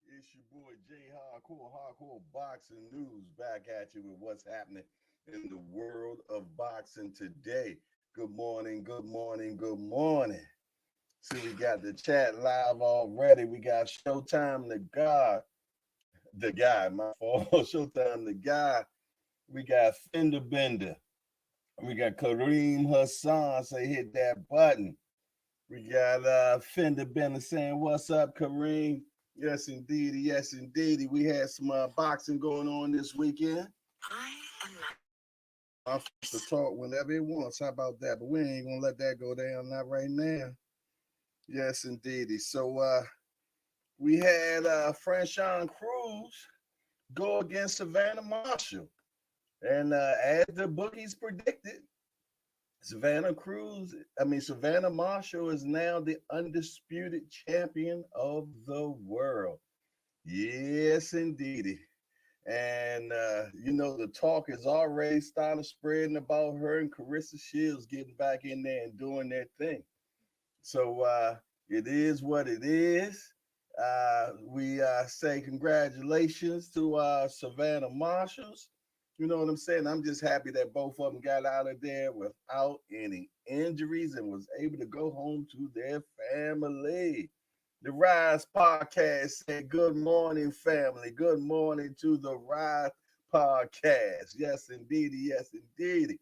It's your boy J Hardcore Boxing News back at you with what's happening in the world of boxing today. Good morning, good morning, good morning. See, we got the chat live already. We got Showtime the guy, my fault. Showtime the guy. We got Fender Bender. We got Kareem Hassan say hit that button. We got Fender Bender saying, "What's up, Kareem?" Yes, indeedy. Yes, indeedy. We had some boxing going on this weekend. I'm supposed to talk whenever it wants. How about that? But we ain't gonna let that go down. Not right now. Yes, indeedy. So we had Franchon Cruz go against Savannah Marshall, and as the bookies predicted, Savannah Marshall is now the undisputed champion of the world. Yes, indeedy. And the talk is already started spreading about her and Carissa Shields getting back in there and doing their thing. So it is what it is. We say congratulations to Savannah Marshalls. You know what I'm saying? I'm just happy that both of them got out of there without any injuries and was able to go home to their family. The Rise Podcast said, "Good morning, family. Good morning to the Rise Podcast." Yes, indeedy. Yes, indeedy.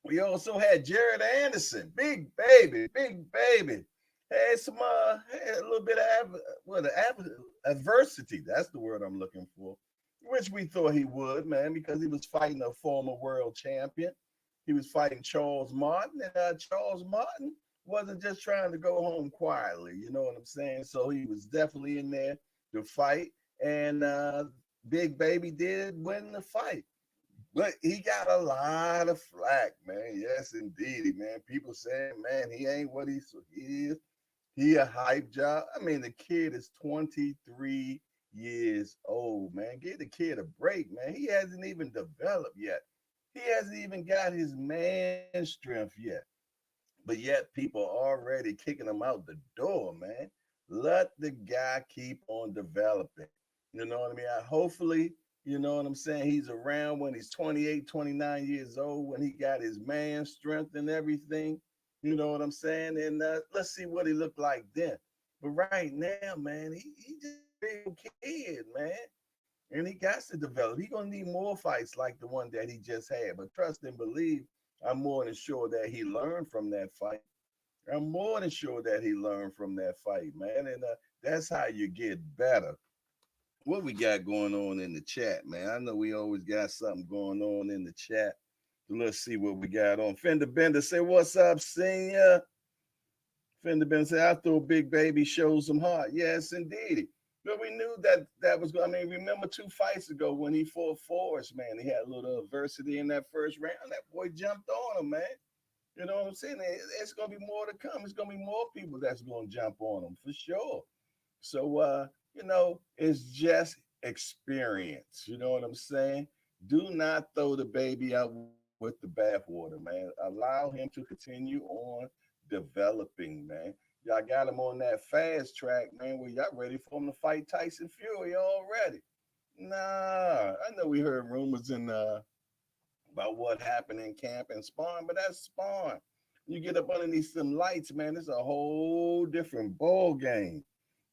We also had Jared Anderson, big baby. Had a little bit of adversity. That's the word I'm looking for, which we thought he would, man, because he was fighting a former world champion. He was fighting Charles Martin, and Charles Martin wasn't just trying to go home quietly. You know what I'm saying? So he was definitely in there to fight, and Big Baby did win the fight. But he got a lot of flack, man. Yes, indeed, man. People saying, man, he ain't what he is. He a hype job. I mean, the kid is 23 years old, man. Give the kid a break, man. He hasn't even developed yet. He hasn't even got his man strength yet. But yet people are already kicking him out the door, man. Let the guy keep on developing. You know what I mean? Hopefully, you know what I'm saying, he's around when he's 28, 29 years old, when he got his man strength and everything. You know what I'm saying? And let's see what he looked like then. But right now, man, he just a real kid, man. And he got to develop. He gonna need more fights like the one that he just had. But trust and believe, I'm more than sure that he learned from that fight. I'm more than sure that he learned from that fight, man. And that's how you get better. What we got going on in the chat, man? I know we always got something going on in the chat. Let's see what we got on. Fender Bender say, "What's up, senior?" Fender Bender say, "I thought Big Baby showed some heart." Yes, indeed. But we knew that was going. I mean, remember 2 fights ago when he fought Forrest, man? He had a little adversity in that first round. That boy jumped on him, man. You know what I'm saying? It's gonna be more to come. It's gonna be more people that's gonna jump on him for sure. So it's just experience. You know what I'm saying? Do not throw the baby out with the bathwater, man. Allow him to continue on developing, man. Y'all got him on that fast track, man, where y'all ready for him to fight Tyson Fury already. Nah, I know we heard rumors about what happened in camp and spawn, but that's spawn. You get up underneath some lights, man, it's a whole different ball game.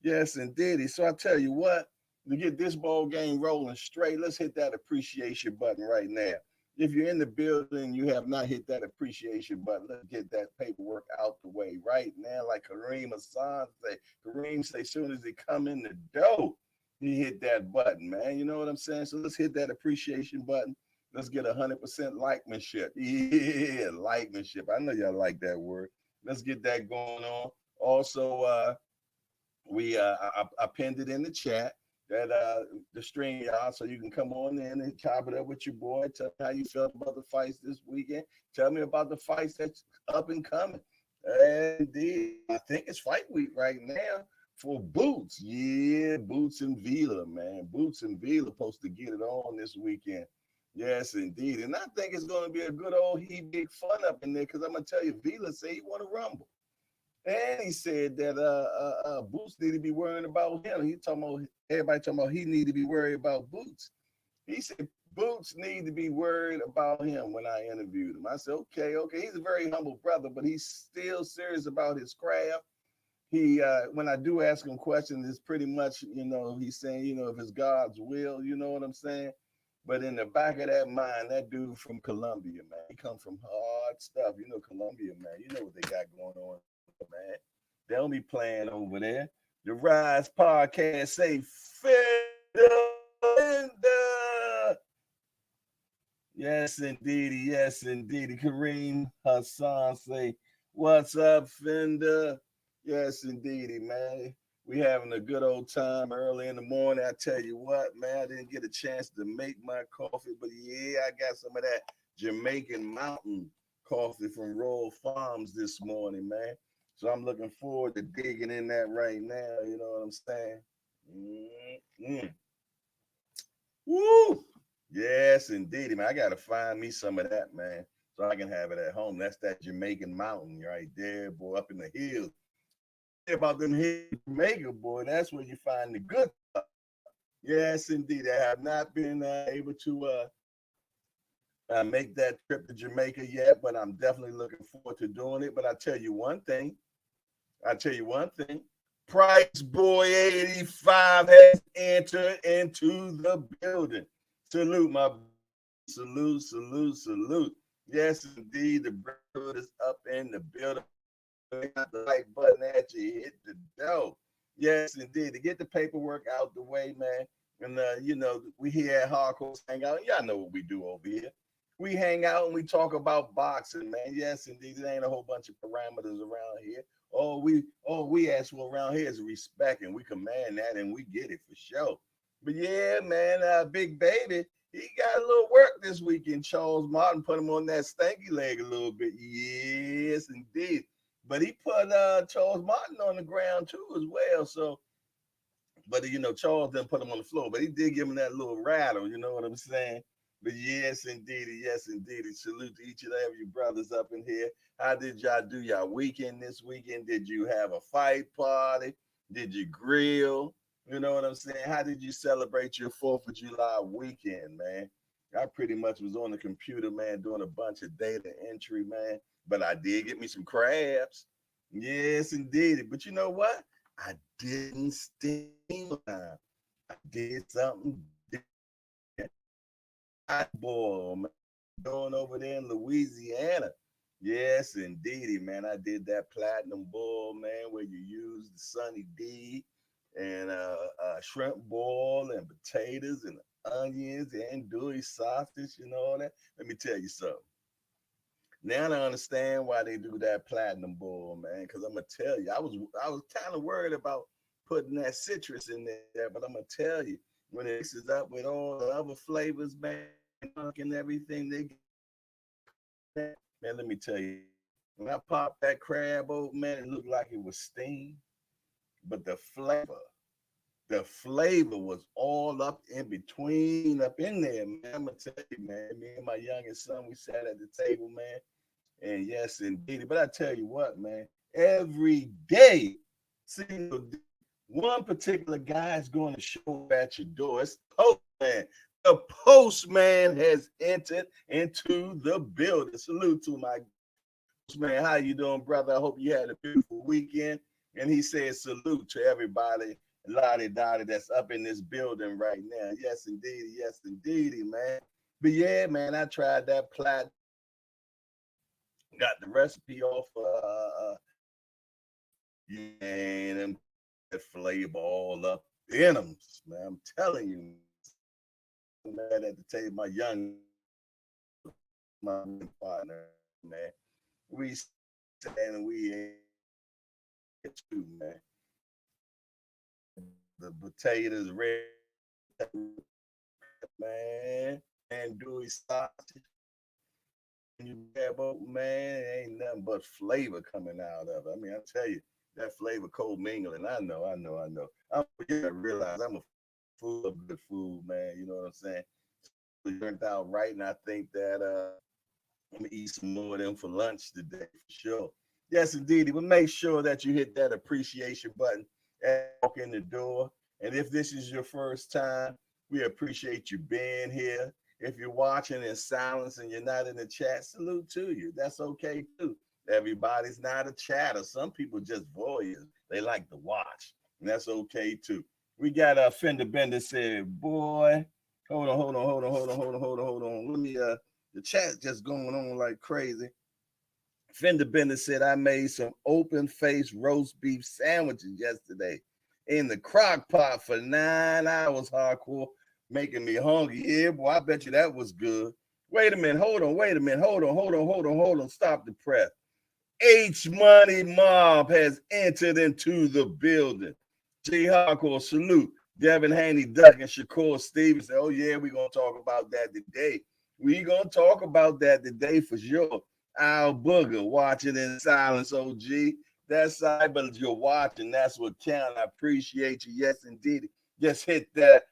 Yes, indeed. So I tell you what, to get this ball game rolling straight, let's hit that appreciation button right now. If you're in the building, you have not hit that appreciation button. Let's get that paperwork out the way right now. Like Kareem Hassan say, Kareem say, soon as he come in the door, he hit that button, man. You know what I'm saying? So let's hit that appreciation button. Let's get 100% likemanship. Yeah, likemanship. I know y'all like that word. Let's get that going on. Also, I pinned it in the chat that the stream, y'all, so you can come on in and chop it up with your boy. Tell me how you felt about the fights this weekend. Tell me about the fights that's up and coming. Indeed, I think it's fight week right now for Boots. Yeah, Boots and Vila, man. Boots and Vila supposed to get it on this weekend. Yes, indeed. And I think it's going to be a good old he big fun up in there because I'm going to tell you, Vila say he want to rumble. And he said that Boots need to be worrying about him. He talking about everybody talking about he need to be worried about Boots. He said Boots need to be worried about him when I interviewed him. I said, okay. He's a very humble brother, but he's still serious about his craft. He when I do ask him questions, it's pretty much, he's saying, if it's God's will, you know what I'm saying? But in the back of that mind, that dude from Colombia, man, he come from hard stuff. Colombia, man, you know what they got going on, man. They don't be playing over there. The Rise Podcast say, Fender. Yes, indeedy. Yes, indeedy. Kareem Hassan say, what's up, Fender? Yes, indeedy, man. We having a good old time early in the morning. I tell you what, man, I didn't get a chance to make my coffee, but yeah, I got some of that Jamaican mountain coffee from Royal Farms this morning, man. So I'm looking forward to digging in that right now. You know what I'm saying? Mm-hmm. Woo! Yes, indeed, man. I gotta find me some of that, man, so I can have it at home. That's that Jamaican mountain right there, boy, up in the hills. About them hills, Jamaica, boy. That's where you find the good stuff. Yes, indeed. I have not been able to make that trip to Jamaica yet, but I'm definitely looking forward to doing it. But I tell you one thing. Price Boy 85 has entered into the building. Salute, my salute. Yes, indeed, the brotherhood is up in the building. Got the like button at you, hit the dough. Yes, indeed, to get the paperwork out the way, man. And we here at Hardcore hang out. Y'all know what we do over here. We hang out and we talk about boxing, man. Yes, indeed, there ain't a whole bunch of parameters around here. All we ask for around here is respect, and we command that, and we get it for sure. But yeah, man, Big Baby, he got a little work this weekend. Charles Martin put him on that stanky leg a little bit. Yes, indeed. But he put Charles Martin on the ground too as well. So, but Charles didn't put him on the floor, but he did give him that little rattle. You know what I'm saying? But yes, indeed, yes, indeed. Salute to each and every brothers up in here. How did y'all do y'all weekend this weekend? Did you have a fight party? Did you grill? You know what I'm saying? How did you celebrate your 4th of July weekend, man? I pretty much was on the computer, man, doing a bunch of data entry, man. But I did get me some crabs. Yes, indeed. But you know what? I didn't steam time. I did something different. I boy, man, going over there in Louisiana. Yes, indeedy, man. I did that platinum boil, man, where you use the Sunny D and shrimp boil and potatoes and onions and andouille sausage and all that. Let me tell you something. Now I understand why they do that platinum boil, man. Because I'm gonna tell you, I was kind of worried about putting that citrus in there, but I'm gonna tell you, when it mixes up with all the other flavors, man, and everything they get, man, let me tell you, when I popped that crab open, man, it looked like it was steamed, but the flavor was all up in between, up in there, man. I'm gonna tell you, man. Me and my youngest son, we sat at the table, man. And yes, indeed. But I tell you what, man, every day, single day, one particular guy is going to show up at your door. It's the postman. The postman has entered into the building. Salute to my postman. How you doing, brother? I hope you had a beautiful weekend. And he says salute to everybody, lottie dottie, that's up in this building right now. Yes, indeed. Yes, indeed, man. But yeah, man, I tried that plat. Got the recipe off and that flavor all up in them, man. I'm telling you, man, at the table, my partner, man. We and we ate too, man. The potatoes red, man, and dewy sausage. You grab up, man, ain't nothing but flavor coming out of it. I mean, I tell you, that flavor cold mingling. I know. I realize I'm a fool of good food, man. You know what I'm saying? It turned out right, and I think that I'm gonna eat some more of them for lunch today for sure. Yes, indeed. But make sure that you hit that appreciation button as you walk in the door. And if this is your first time, we appreciate you being here. If you're watching in silence and you're not in the chat, salute to you. That's okay too. Everybody's not a chatter. Some people just voyeurs. They like to watch, and that's okay too. We got a Fender Bender said, "Boy, hold on. Let me the chat just going on like crazy." Fender Bender said, I made some open faced roast beef sandwiches yesterday in the crock pot for 9 hours, hardcore, making me hungry. Yeah, boy, I bet you that was good. Wait a minute, hold on. Stop the press. H Money Mob has entered into the building. G Hardcore, salute. Devin Haney, Duck, and Shakur Stevens. Oh, yeah, we're going to talk about that today. We're going to talk about that today for sure. Al Booger, watching in silence, OG. That's right, but you're watching. That's what counts. I appreciate you. Yes, indeed. Just hit that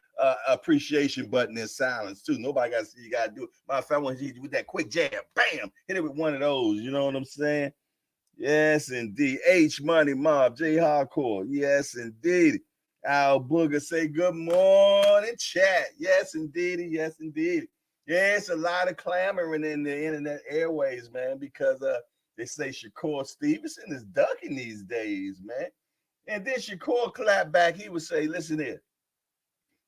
appreciation button in silence, too. Nobody got to see you got to do it. My friend, I want you to with that quick jab. Bam! Hit it with one of those. You know what I'm saying? Yes, indeed. H Money Mob, J Hardcore. Yes, indeed. Al Booger say good morning, chat. Yes, indeed. Yes, indeed. Yes, a lot of clamoring in the internet airways, man, because they say Shakur Stevenson is ducking these days, man. And then Shakur clapped back. He would say, listen here,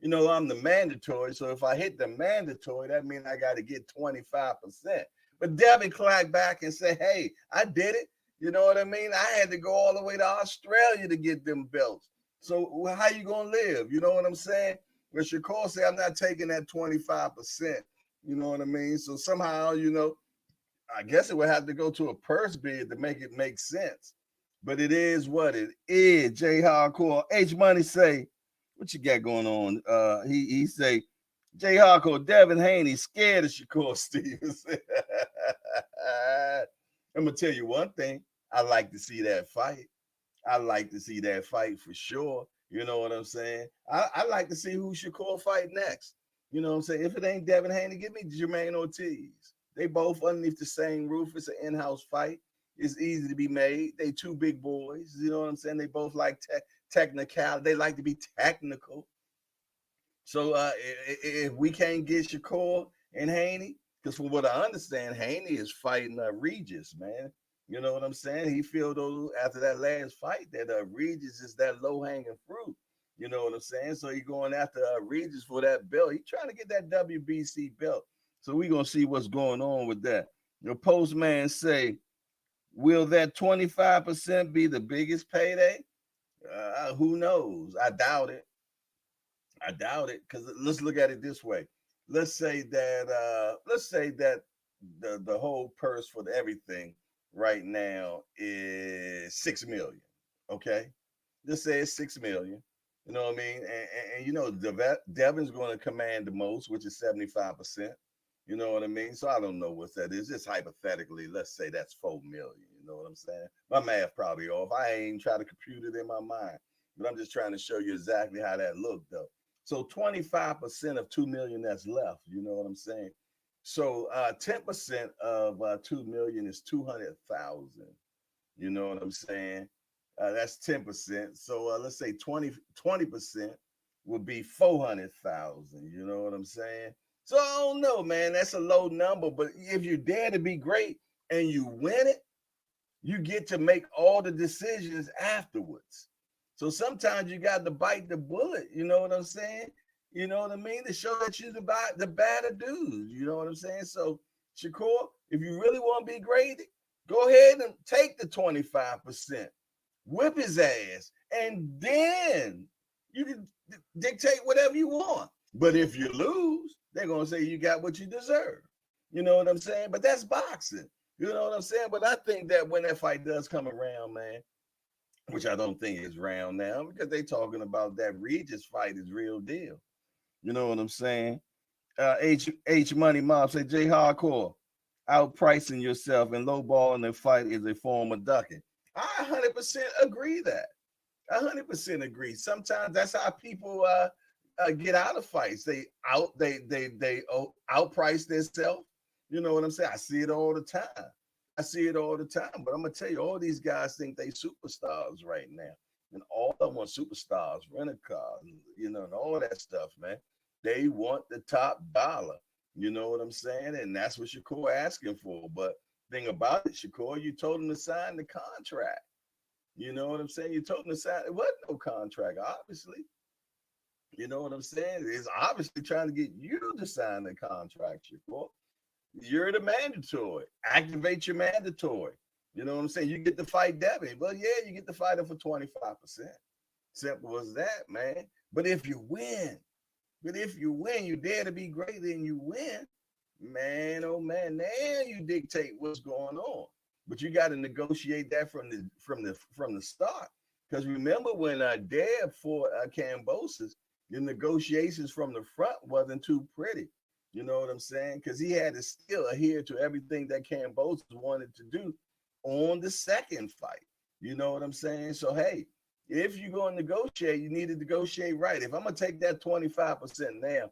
you know, I'm the mandatory. So if I hit the mandatory, that means I got to get 25%. But Devin clapped back and said, hey, I did it. You know what I mean? I had to go all the way to Australia to get them belts. So how you going to live? You know what I'm saying? When Shakur said, I'm not taking that 25%. You know what I mean? So somehow, you know, I guess it would have to go to a purse bid to make it make sense. But it is what it is. J Hardcore. H Money say, what you got going on? He say, J Hardcore, Devin Haney scared of Shakur Stevens. I'm gonna tell you one thing. I like to see that fight. I like to see that fight for sure. You know what I'm saying? I like to see who Shakur fight next. You know what I'm saying? If it ain't Devin Haney, give me Jermaine Ortiz. They both underneath the same roof. It's an in-house fight. It's easy to be made. They two big boys. You know what I'm saying? They both like technical. They like to be technical. So if we can't get Shakur and Haney, because from what I understand, Haney is fighting Regis, man. You know what I'm saying? He feel though after that last fight that Regis is that low hanging fruit. You know what I'm saying? So he going after Regis for that belt. He trying to get that WBC belt. So we gonna see what's going on with that. The postman say, will that 25% be the biggest payday? Who knows? I doubt it. I doubt it, because let's look at it this way. Let's say that the whole purse for everything right now is 6 million. Okay, let's say it's 6 million. You know what I mean? And you know, Devin's going to command the most, which is 75%. You know what I mean? So I don't know what that is. Just hypothetically, let's say that's 4 million. You know what I'm saying? My math probably off. I ain't try to compute it in my mind, but I'm just trying to show you exactly how that looked, though. So 25% of 2 million that's left. You know what I'm saying? So 10% of 2 million is 200,000. You know what I'm saying? That's 10%. So let's say 20% would be 400,000. You know what I'm saying? So I don't know, man. That's a low number, but if you dare to be great and you win it, you get to make all the decisions afterwards. So sometimes you got to bite the bullet. You know what I'm saying? You know what I mean? To show that you're the better dude. You know what I'm saying? So Shakur, if you really want to be great, go ahead and take the 25%, whip his ass, and then you can dictate whatever you want. But if you lose, they're gonna say you got what you deserve. You know what I'm saying? But that's boxing. You know what I'm saying? But I think that when that fight does come around, man, which I don't think is round now, because they talking about that Regis fight is real deal. You know what I'm saying? H Money Mob say J Hardcore, outpricing yourself and lowballing the fight is a form of ducking. I 100% agree that. 100% agree. Sometimes that's how people get out of fights. They outprice themselves. You know what I'm saying? I see it all the time. I see it all the time. But I'm gonna tell you, all these guys think they superstars right now, and all of them are superstars, rent a car, and all that stuff, man. They want the top dollar. You know what I'm saying? And that's what Shakur asking for. But thing about it, Shakur, you told him to sign the contract. You know what I'm saying? You told him to sign. It wasn't no contract, obviously. You know what I'm saying? It's obviously trying to get you to sign the contract, Shakur. You're the mandatory. Activate your mandatory. You know what I'm saying? You get to fight Devin. Well, yeah, you get to fight him for 25%. Simple as that, man. But if you win, you dare to be great and you win, man, oh man, now you dictate what's going on. But you got to negotiate that from the start. Because remember when Deb fought Kambosos, the negotiations from the front wasn't too pretty. You know what I'm saying? Because he had to still adhere to everything that Kambosos wanted to do on the second fight. You know what I'm saying? So, hey, if you're going to negotiate, you need to negotiate right. If I'm going to take that 25% now,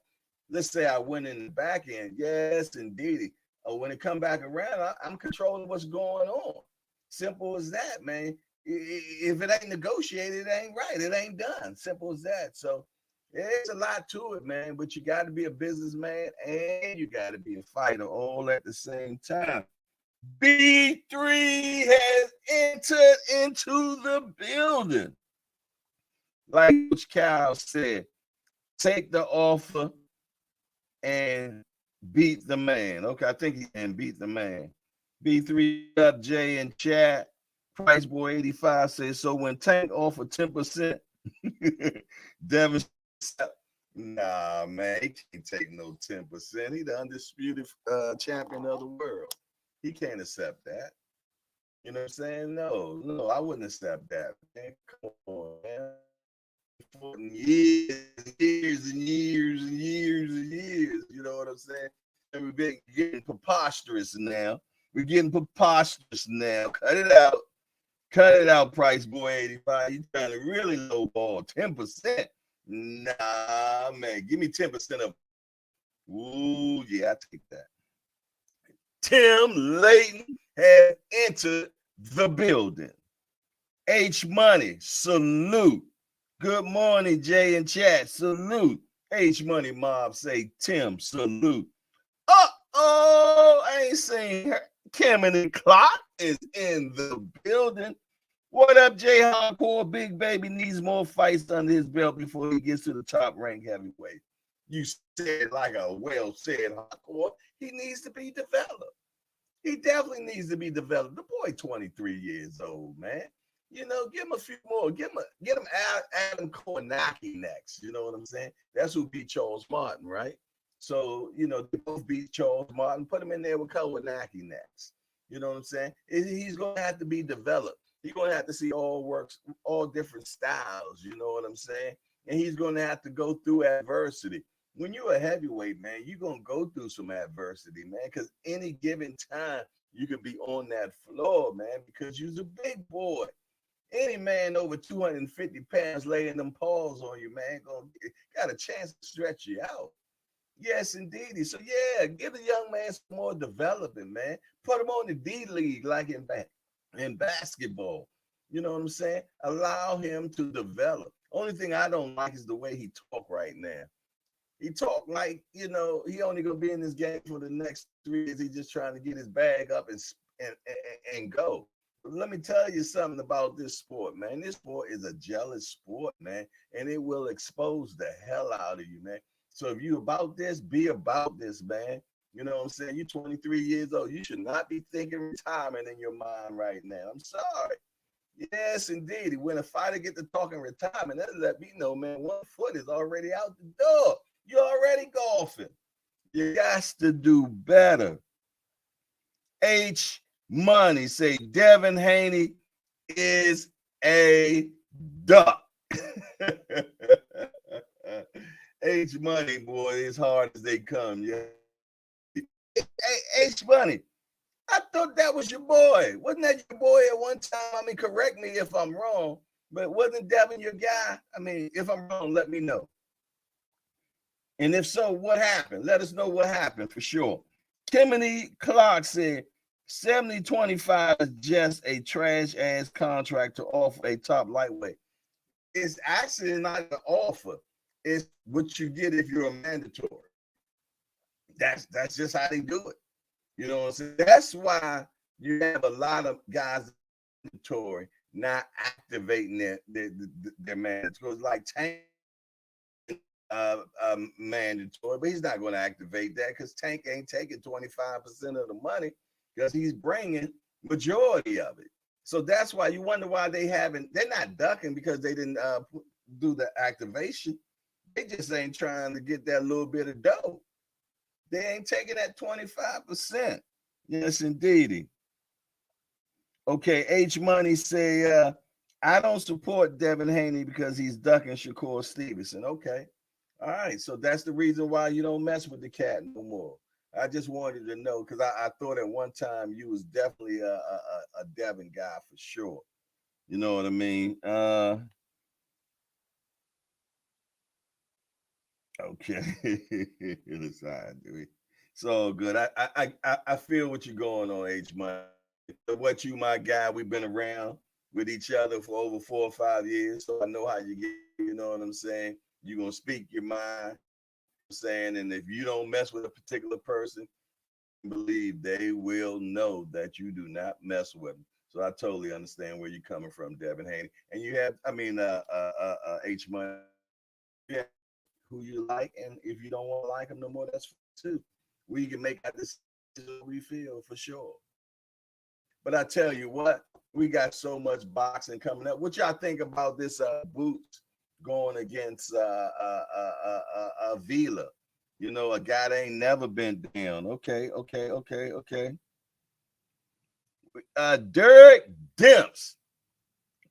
let's say I win in the back end. Yes, indeed. When it come back around, I'm controlling what's going on. Simple as that, man. If it ain't negotiated, it ain't right. It ain't done. Simple as that. So there's a lot to it, man. But you got to be a businessman and you got to be a fighter all at the same time. B3 has entered into the building. Like Coach Cal said, take the offer and beat the man. Okay, I think he can beat the man. B3 up, Jay in chat. Price Boy 85 says, so when Tank offered 10%, Devin, nah, man, he can't take no 10%. He the undisputed champion of the world. He can't accept that. You know what I'm saying? No, I wouldn't accept that, man. Come on, man. For years and years and years and years. You know what I'm saying? And we've been getting preposterous now. We're getting preposterous now. Cut it out. Cut it out, Price Boy 85. You trying to really lowball 10%? Nah, man. Give me 10% of. Ooh, yeah, I take that. Tim Layton has entered the building. H Money, salute. Good morning, Jay in chat. Salute. H Money Mob say, Tim, salute. I ain't seen her. Kimberly Clark is in the building. What up, Jay Hardcore? Big Baby needs more fights under his belt before he gets to the top rank heavyweight. You said like a well-said Hardcore. He needs to be developed. He definitely needs to be developed. The boy 23 years old, man. You know, give him a few more. Get him Adam Kornacki next. You know what I'm saying? That's who beat Charles Martin, right? So, you know, they both beat Charles Martin. Put him in there with Kornacki next. You know what I'm saying? He's going to have to be developed. He's going to have to see all different styles. You know what I'm saying? And he's going to have to go through adversity. When you're a heavyweight, man, you're going to go through some adversity, man, because any given time you could be on that floor, man, because you're a big boy. Any man over 250 pounds laying them paws on you, man, got a chance to stretch you out. Yes, indeed. So, yeah, give the young man some more development, man. Put him on the D League like in basketball. You know what I'm saying? Allow him to develop. Only thing I don't like is the way he talk right now. He talk like, you know, he only going to be in this game for the next 3 years. He's just trying to get his bag up and go. Let me tell you something about this sport, man. This sport is a jealous sport, man, and it will expose the hell out of you, man. So if you about this, be about this, man. You know what I'm saying? You're 23 years old. You should not be thinking retirement in your mind right now. I'm sorry. Yes, indeed. When a fighter get to talking retirement, that let me know, man, 1 foot is already out the door. You're already golfing. You got to do better. H Money say Devin Haney is a duck. H Money, boy, as hard as they come. Yeah. Hey, H Money, I thought that was your boy. Wasn't that your boy at one time? I mean, correct me if I'm wrong, but wasn't Devin your guy? I mean, if I'm wrong, let me know. And if so, what happened? Let us know what happened for sure. Kimberly Clark said, 70-25 is just a trash ass contract to offer a top lightweight. It's actually not an offer. It's what you get if you're a mandatory. That's just how they do it. You know what I'm saying? That's why you have a lot of guys mandatory not activating their mandatory. Like Tank mandatory, but he's not going to activate that because Tank ain't taking 25% of the money because he's bringing majority of it. So that's why you wonder why they're not ducking because they didn't do the activation. They just ain't trying to get that little bit of dough. They ain't taking that 25%. Yes, indeedy. Okay, H Money say, I don't support Devin Haney because he's ducking Shakur Stevenson. Okay. All right. So that's the reason why you don't mess with the cat no more. I just wanted to know because I thought at one time you was definitely a Devin guy for sure. You know what I mean? Okay. It's all right, dude. It's all good. I feel what you're going on, H Money. What you, my guy, we've been around with each other for over 4 or 5 years, so I know how you get. You know what I'm saying? You're gonna speak your mind. I'm saying, and if you don't mess with a particular person, believe they will know that you do not mess with them. So I totally understand where you're coming from, Devin Haney. And you have, H Money, yeah, who you like, and if you don't want to like them no more, that's too. We can make that decision we feel for sure. But I tell you what, we got so much boxing coming up. What y'all think about this Boots going against Vila? You know, a guy that ain't never been down. Okay. Derek Demps.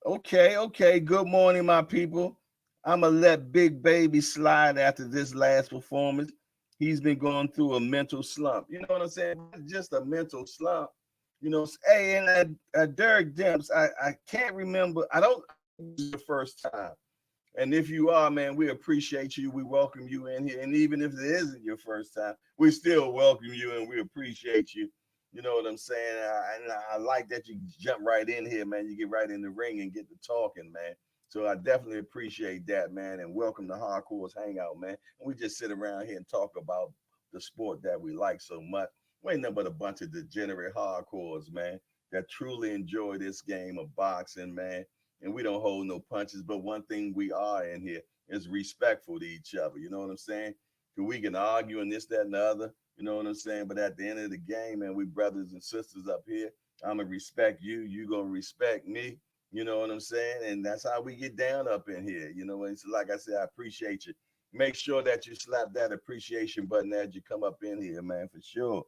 Okay. Good morning, my people. I'm gonna let Big Baby slide after this last performance. He's been going through a mental slump. You know what I'm saying? Just a mental slump. You know, hey, and Derek Demps, I can't remember. I don't the first time. And if you are, man, we appreciate you. We welcome you in here. And even if it isn't your first time, we still welcome you and we appreciate you. You know what I'm saying? I like that you jump right in here, man. You get right in the ring and get to talking, man. So I definitely appreciate that, man. And welcome to Hardcore's Hangout, man. And we just sit around here and talk about the sport that we like so much. We ain't nothing but a bunch of degenerate hardcores, man, that truly enjoy this game of boxing, man, and we don't hold no punches. But one thing we are in here is respectful to each other. You know what I'm saying? Because we can argue and this, that, and the other. You know what I'm saying? But at the end of the game, man, we brothers and sisters up here. I'm gonna respect you. You gonna respect me. You know what I'm saying? And that's how we get down up in here. You know, and so like I said, I appreciate you. Make sure that you slap that appreciation button as you come up in here, man, for sure.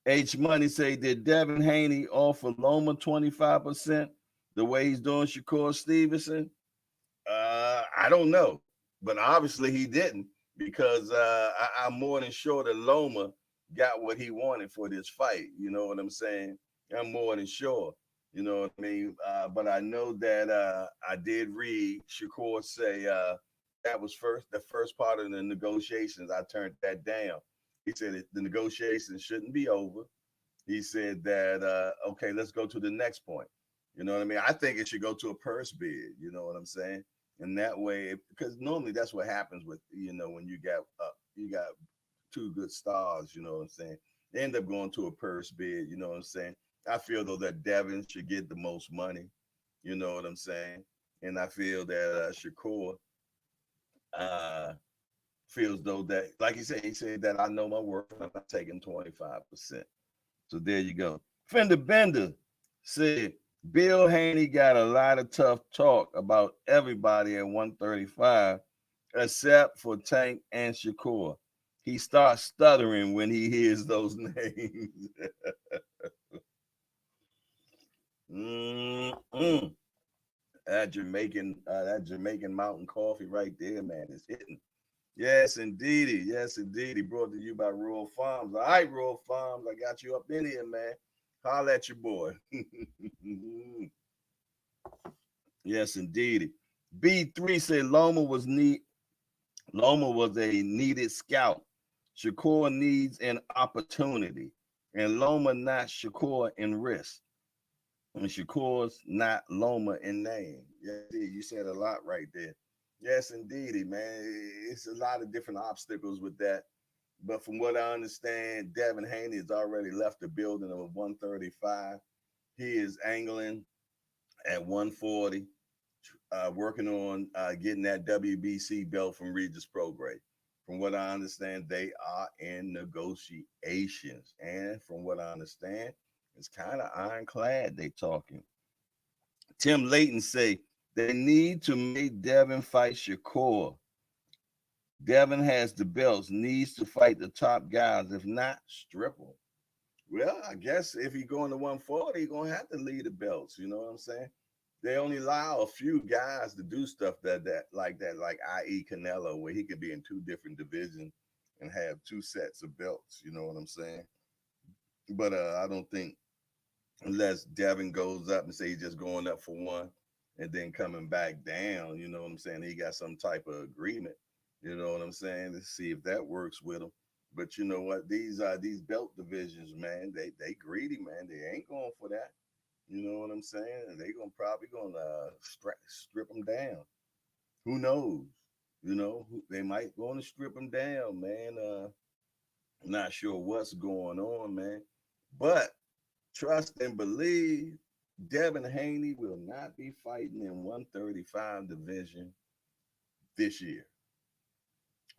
H Money say, did Devin Haney offer Loma 25% the way he's doing Shakur Stevenson? I don't know, but obviously he didn't because I'm more than sure that Loma got what he wanted for this fight. You know what I'm saying? I'm more than sure. You know what I mean? But I know that I did read Shakur say that was the first part of the negotiations. I turned that down. He said the negotiations shouldn't be over. He said that okay, let's go to the next point. You know what I mean? I think it should go to a purse bid. You know what I'm saying? And that way, because normally that's what happens with when you got two good stars. You know what I'm saying? They end up going to a purse bid. You know what I'm saying? I feel though that Devin should get the most money. You know what I'm saying? And I feel that Shakur uh, feels though that, like he said that I know my worth and I'm not taking 25%. So there you go. Fender Bender said Bill Haney got a lot of tough talk about everybody at 135 except for Tank and Shakur. He starts stuttering when he hears those names. Mm-mm. That Jamaican mountain coffee right there, man, is hitting. Yes, indeedy. Yes, indeedy. Brought to you by Rural Farms. All right, Rural Farms. I got you up in here, man. Holla at your boy. Yes, indeedy. B3 said Loma was a needed scout. Shakur needs an opportunity. And Loma not Shakur in wrist. And Shakur's not Loma in name. Yeah, you said a lot right there. Yes, indeedy, man. It's a lot of different obstacles with that. But from what I understand, Devin Haney has already left the building of 135. He is angling at 140, working on getting that WBC belt from Regis Prograis. From what I understand, they are in negotiations. And from what I understand, it's kind of ironclad they talking. Tim Layton say they need to make Devin fight Shakur. Devin has the belts, needs to fight the top guys. If not, strip them. Well, I guess if he going to 140, he's gonna have to lead the belts. You know what I'm saying? They only allow a few guys to do stuff that, like i.e. Canelo, where he could be in two different divisions and have two sets of belts. You know what I'm saying? But I don't think unless Devin goes up and say he's just going up for one and then coming back down, you know what I'm saying? He got some type of agreement, you know what I'm saying? Let's see if that works with him. But you know what? These belt divisions, man, they greedy, man. They ain't going for that. You know what I'm saying? And they gonna probably gonna strip them down. Who knows? You know, they might want to strip them down, man. Not sure what's going on, man. But trust and believe Devin Haney will not be fighting in 135 division this year.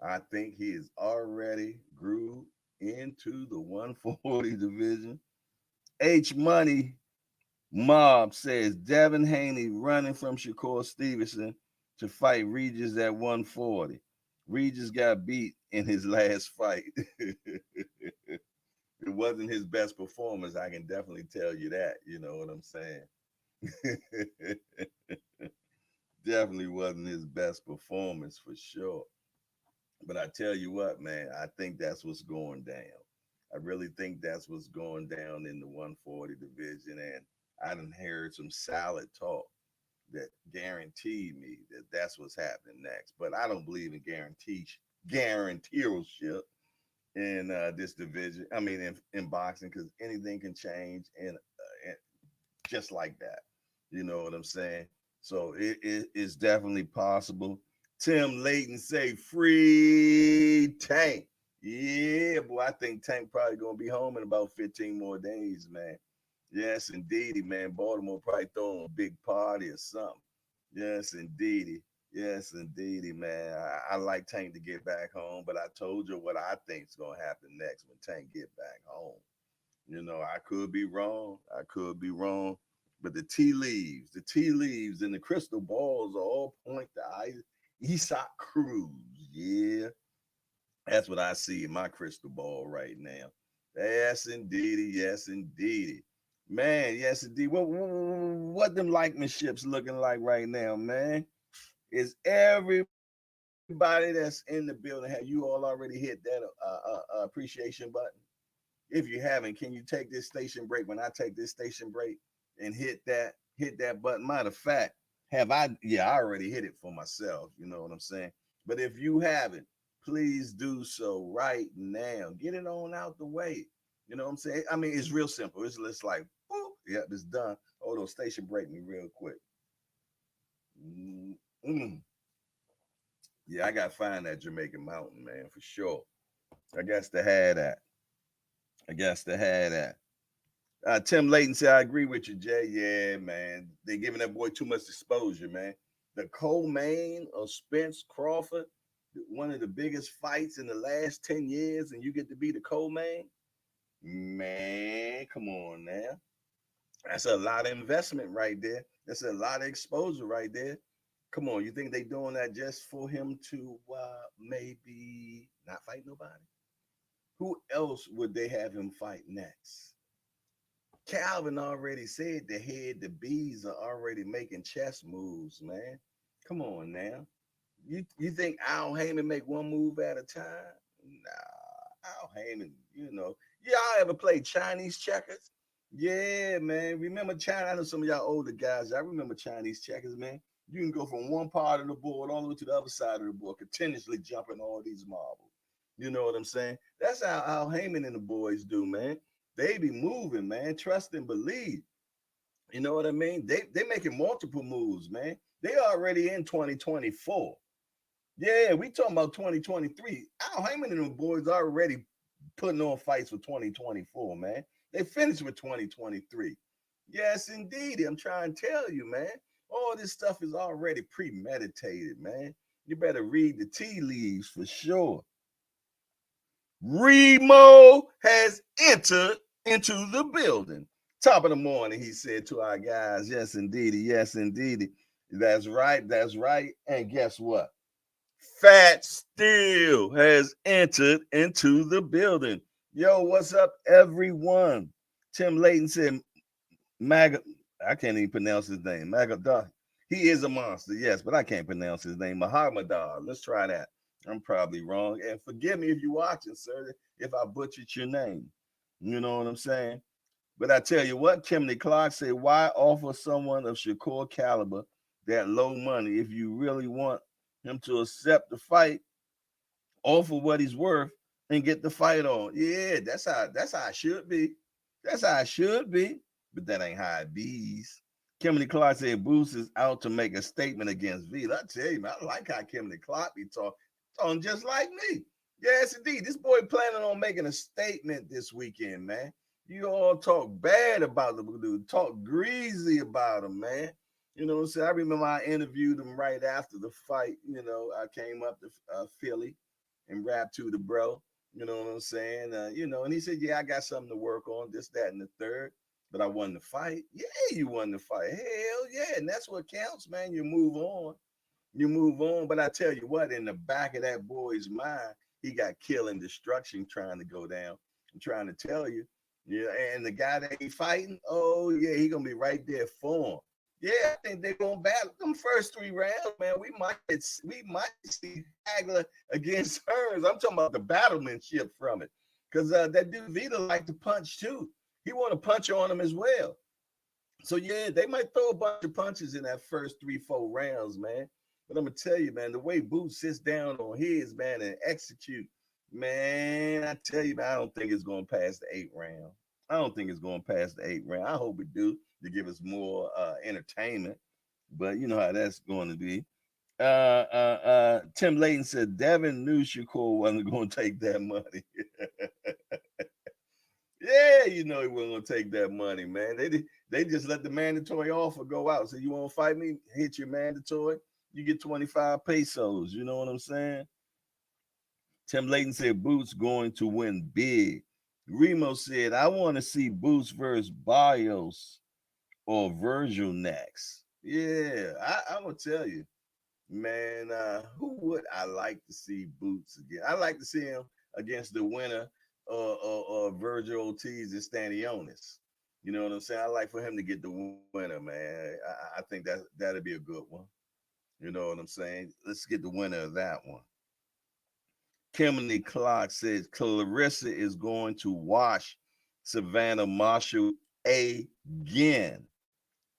I think he is already grew into the 140 division. H Money Mob says Devin Haney running from Shakur Stevenson to fight Regis at 140. Regis got beat in his last fight. It wasn't his best performance. I can definitely tell you that. You know what I'm saying? Definitely wasn't his best performance for sure. But I tell you what, man, I think that's what's going down. I really think that's what's going down in the 140 division. And I done heard some solid talk that guaranteed me that that's what's happening next. But I don't believe in guaranteership in this division. I mean, in boxing, because anything can change and just like that. You know what I'm saying? So it's definitely possible. Tim Layton say free Tank. Yeah, boy, I think Tank probably gonna be home in about 15 more days, man. Yes, indeedy, man. Baltimore probably throwing a big party or something. Yes, indeedy. Yes, indeedy, man. I like Tank to get back home, but I told you what I think's gonna happen next when Tank get back home. You know, I could be wrong. I could be wrong. But the tea leaves and the crystal balls are all point to Isaac Cruz. Yeah, that's what I see in my crystal ball right now. Yes, indeedy. Yes, indeedy. Man, yes, indeed. What them likemanships looking like right now, man? Is everybody that's in the building, have you all already hit that appreciation button? If you haven't, can you take this station break when I take this station break and hit that button? Matter of fact, have I? Yeah, I already hit it for myself. You know what I'm saying? But if you haven't, please do so right now. Get it on out the way. You know what I'm saying? I mean, it's real simple. It's just like, boop, yep, it's done. Hold on, station break me real quick. Mm-mm. Yeah, I gotta find that Jamaican mountain, man, for sure. I guess to have that. I guess to have that. Tim Layton said, I agree with you, Jay. Yeah, man. They giving that boy too much exposure, man. The co-main of Spence Crawford, one of the biggest fights in the last 10 years, and you get to be the co-main? Man, come on now. That's a lot of investment right there. That's a lot of exposure right there. Come on, you think they doing that just for him to maybe not fight nobody? Who else would they have him fight next? Calvin already said the head, the bees are already making chess moves, man. Come on now. You think Al Heyman make one move at a time? Nah, Al Heyman, Y'all ever played Chinese checkers? Yeah, man. Remember China? I know some of y'all older guys. I remember Chinese checkers, man. You can go from one part of the board all the way to the other side of the board, continuously jumping all these marbles. You know what I'm saying? That's how Al Heyman and the boys do, man. They be moving, man. Trust and believe. You know what I mean? They making multiple moves, man. They already in 2024. Yeah, we talking about 2023. How many of them boys already putting on fights for 2024, man? They finished with 2023. Yes, indeed. I'm trying to tell you, man. All this stuff is already premeditated, man. You better read the tea leaves for sure. Remo has entered into the building. Top of the morning, he said to our guys, yes, indeedy. Yes, indeedy. That's right. That's right. And guess what? Fat Steel has entered into the building. Yo, what's up, everyone? Tim Layton said, Maga, I can't even pronounce his name. Magadar. He is a monster, yes, but I can't pronounce his name. Muhammadar. Let's try that. I'm probably wrong. And forgive me if you're watching, sir, if I butchered your name. You know what I'm saying? But I tell you what, Kimberly Clark said, why offer someone of Shakur caliber that low money if you really want him to accept the fight, offer what he's worth, and get the fight on? Yeah, that's how it should be. That's how it should be. But that ain't how it bees. Kimberly Clark said Boost is out to make a statement against V. I tell you, man, I like how Kimberly Clark be talking just like me. Yes, indeed. This boy planning on making a statement this weekend, man. You all talk bad about the dude, talk greasy about him, man. You know what I'm saying? I remember I interviewed him right after the fight. You know, I came up to Philly and rapped to the bro. You know what I'm saying? And he said, yeah, I got something to work on, this, that, and the third. But I won the fight. Yeah, you won the fight. Hell yeah. And that's what counts, man. You move on. You move on. But I tell you what, in the back of that boy's mind, he got kill and destruction trying to go down. I'm trying to tell you. Yeah, and the guy that he fighting, oh yeah, he gonna be right there for him. Yeah, I think they're gonna battle them first 3 rounds, man. We might see Hagler against Hearns. I'm talking about the battlemanship from it, because that dude Vita like to punch too. He want to punch on him as well. So yeah, they might throw a bunch of punches in that first 3, 4 rounds, man. But I'm gonna tell you, man, the way Boots sits down on his, man, and execute, man, I tell you, man, I don't think it's gonna pass the 8th round. I don't think it's gonna pass the 8th round. I hope it do to give us more entertainment. But you know how that's going to be. Tim Layton said Devin knew Shakur wasn't going to take that money. Yeah, you know he wasn't gonna take that money, man. They just let the mandatory offer go out. So you want to fight me? Hit your mandatory. You get 25 pesos. You know what I'm saying? Tim Layton said Boots going to win big. Remo said I want to see Boots versus Bios or Virgil next. Yeah, I'm gonna tell you, man. Who would I like to see Boots again? I like to see him against the winner or Virgil Ortiz and Stanionis. You know what I'm saying? I like for him to get the winner, man. I think that'll be a good one. You know what I'm saying? Let's get the winner of that one. Kimberly Clark says Clarissa is going to wash Savannah Marshall again.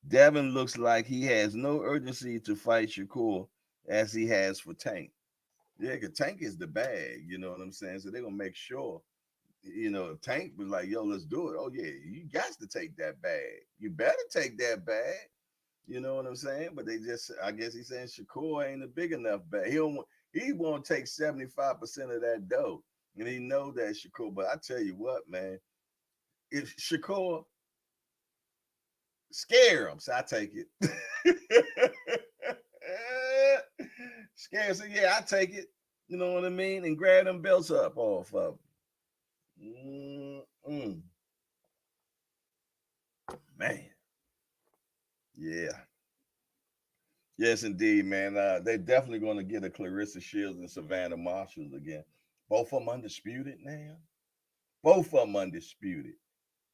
Devin looks like he has no urgency to fight Shakur as he has for Tank. Yeah, because Tank is the bag, you know what I'm saying? So they're going to make sure, if Tank was like, yo, let's do it. Oh, yeah, you got to take that bag. You better take that bag. You know what I'm saying? But I guess he's saying Shakur ain't a big enough bag. He won't take 75% of that dough. And he know that Shakur. But I tell you what, man, if Shakur scare him, so I take it. Scare, so yeah, I take it. You know what I mean? And grab them belts up off of them. Man. Yeah. Yes, indeed, man. They're definitely going to get a Clarissa Shields and Savannah Marshalls again. Both of them undisputed now. Both of them undisputed.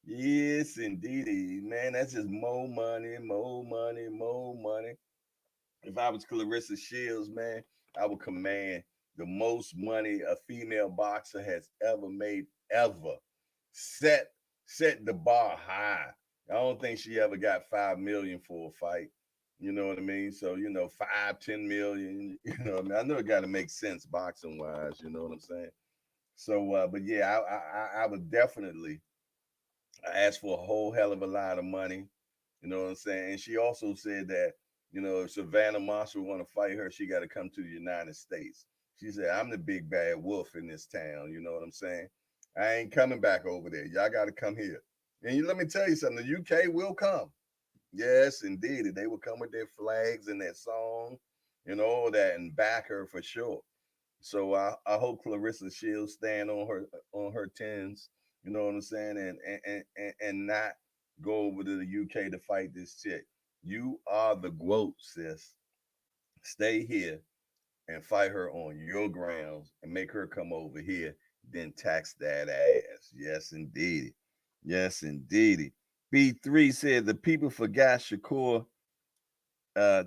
Yes, indeed, man. That's just more money, more money, more money. If I was Clarissa Shields, man, I would command the most money a female boxer has ever made, ever. Set set the bar high. I don't think she ever got 5 million for a fight. You know what I mean? So, 5, 10 million, I mean, I know it gotta make sense boxing wise, you know what I'm saying? So but yeah, I would definitely I asked for a whole hell of a lot of money. You know what I'm saying? And she also said that, if Savannah Marshall want to fight her, she got to come to the United States. She said, I'm the big bad wolf in this town. You know what I'm saying? I ain't coming back over there. Y'all got to come here. And let me tell you something, the UK will come. Yes, indeed. They will come with their flags and their song and all that and back her for sure. So I hope Clarissa Shields stand on her tens, you know what I'm saying, and not go over to the UK to fight this chick. You are the GOAT, sis. Stay here and fight her on your grounds and make her come over here, then tax that ass. Yes, indeed. Yes, indeed. B3 said the people forgot Shakur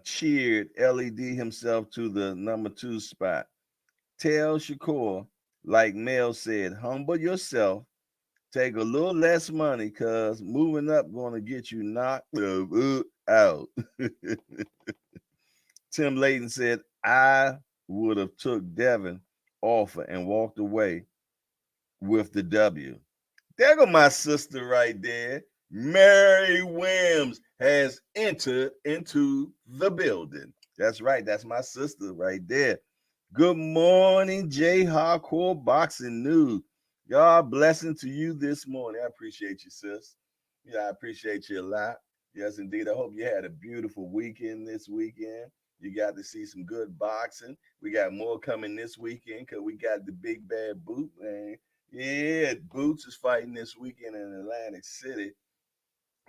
cheered LED himself to the number 2 spot. Tell Shakur, like Mel said, humble yourself, take a little less money, cause moving up gonna get you knocked out. Tim Layton said, I would have took Devin offer and walked away with the W. There go my sister right there. Mary Williams has entered into the building. That's right. That's my sister right there. Good morning, J Hardcore Boxing News. God blessing to you this morning. I appreciate you, sis. Yeah, I appreciate you a lot. Yes, indeed. I hope you had a beautiful weekend this weekend. You got to see some good boxing. We got more coming this weekend because we got the big bad boot, man. Yeah, Boots is fighting this weekend in Atlantic City.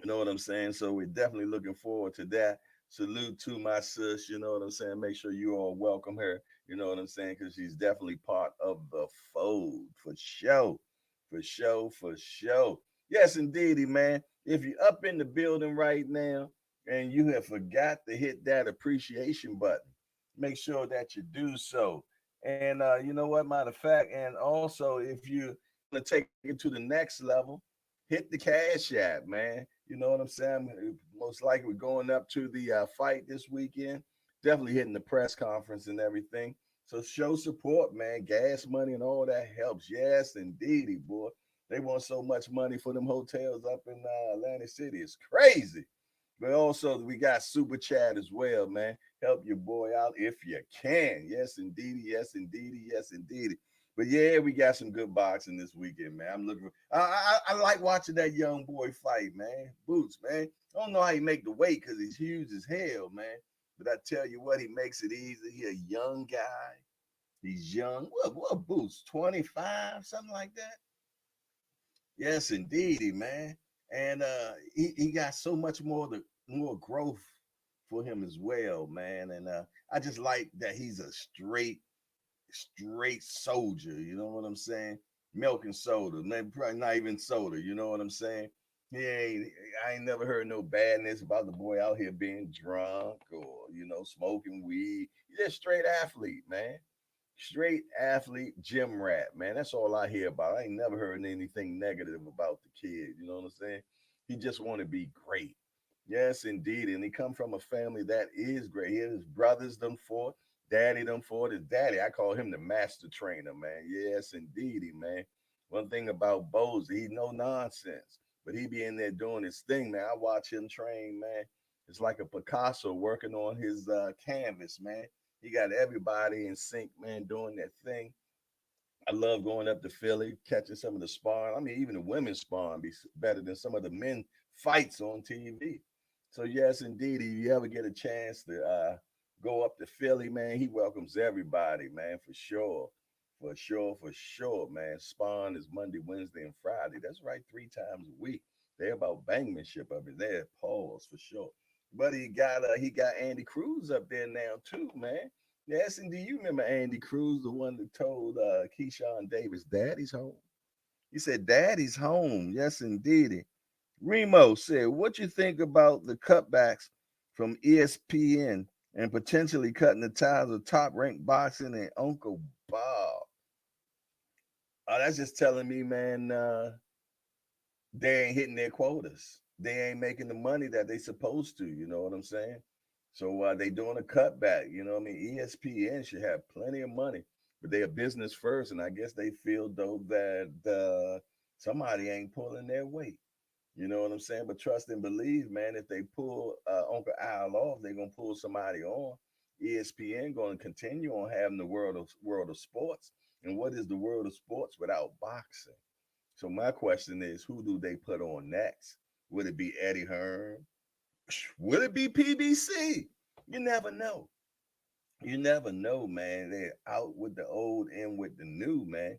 You know what I'm saying? So we're definitely looking forward to that. Salute to my sis, you know what I'm saying? Make sure you all welcome her, you know what I'm saying? Because she's definitely part of the fold for sure. For sure, for sure. Yes, indeedy, man. If you're up in the building right now and you have forgot to hit that appreciation button, make sure that you do so. And you know what, matter of fact, and also if you want to take it to the next level, hit the cash app, man. You know what I'm saying? Most likely we're going up to the fight this weekend. Definitely hitting the press conference and everything. So show support, man. Gas money and all that helps. Yes, indeedy, boy. They want so much money for them hotels up in Atlantic City. It's crazy. But also we got super chat as well, man. Help your boy out if you can. Yes, indeedy. Yes, indeedy. Yes, indeedy. But yeah, we got some good boxing this weekend, man. I'm looking. I like watching that young boy fight, man. Boots, man. I don't know how he make the weight because he's huge as hell, man. But I tell you what, he makes it easy. He a young guy. He's young. What Boots? 25, something like that. Yes, indeedy, man. And he got so much more growth for him as well, man. And I just like that he's a straight soldier. You know what I'm saying? Milk and soda, maybe probably not even soda. You know what I'm saying? He ain't. I ain't never heard no badness about the boy out here being drunk or smoking weed. He's just straight athlete, man. Straight athlete, gym rat, man. That's all I hear about. I ain't never heard anything negative about the kid. You know what I'm saying? He just want to be great. Yes, indeed. And he come from a family that is great. His brothers done fought. Daddy done fought. His daddy, I call him the master trainer, man. Yes, indeedy, man. One thing about Bose, he no nonsense. But he be in there doing his thing, man. I watch him train, man. It's like a Picasso working on his canvas, man. He got everybody in sync, man, doing that thing. I love going up to Philly, catching some of the sparring. I mean, even the women's sparring be better than some of the men fights on TV. So yes, indeed, if you ever get a chance to go up to Philly, man, he welcomes everybody, man, for sure. For sure, for sure, man. Spawn is Monday, Wednesday, and Friday. That's right, 3 times a week. They're about bangmanship up in there. Pause for sure. But he got Andy Cruz up there now too, man. Yes, and do you remember Andy Cruz, the one that told Keyshawn Davis, Daddy's home? He said, Daddy's home. Yes, indeed. Remo said, what you think about the cutbacks from ESPN and potentially cutting the ties of top ranked boxing and Uncle Bob? Oh, that's just telling me, man, they ain't hitting their quotas. They ain't making the money that they supposed to. You know what I'm saying? So they doing a cutback. You know what I mean? ESPN should have plenty of money, but they are business first, and I guess they feel though that somebody ain't pulling their weight. You know what I'm saying? But trust and believe, man, if they pull Uncle Al off, they're gonna pull somebody on. ESPN gonna continue on having the world of sports. And what is the world of sports without boxing? So my question is, who do they put on next? Would it be Eddie Hearn? Would it be PBC? You never know. You never know, man. They're out with the old and with the new, man.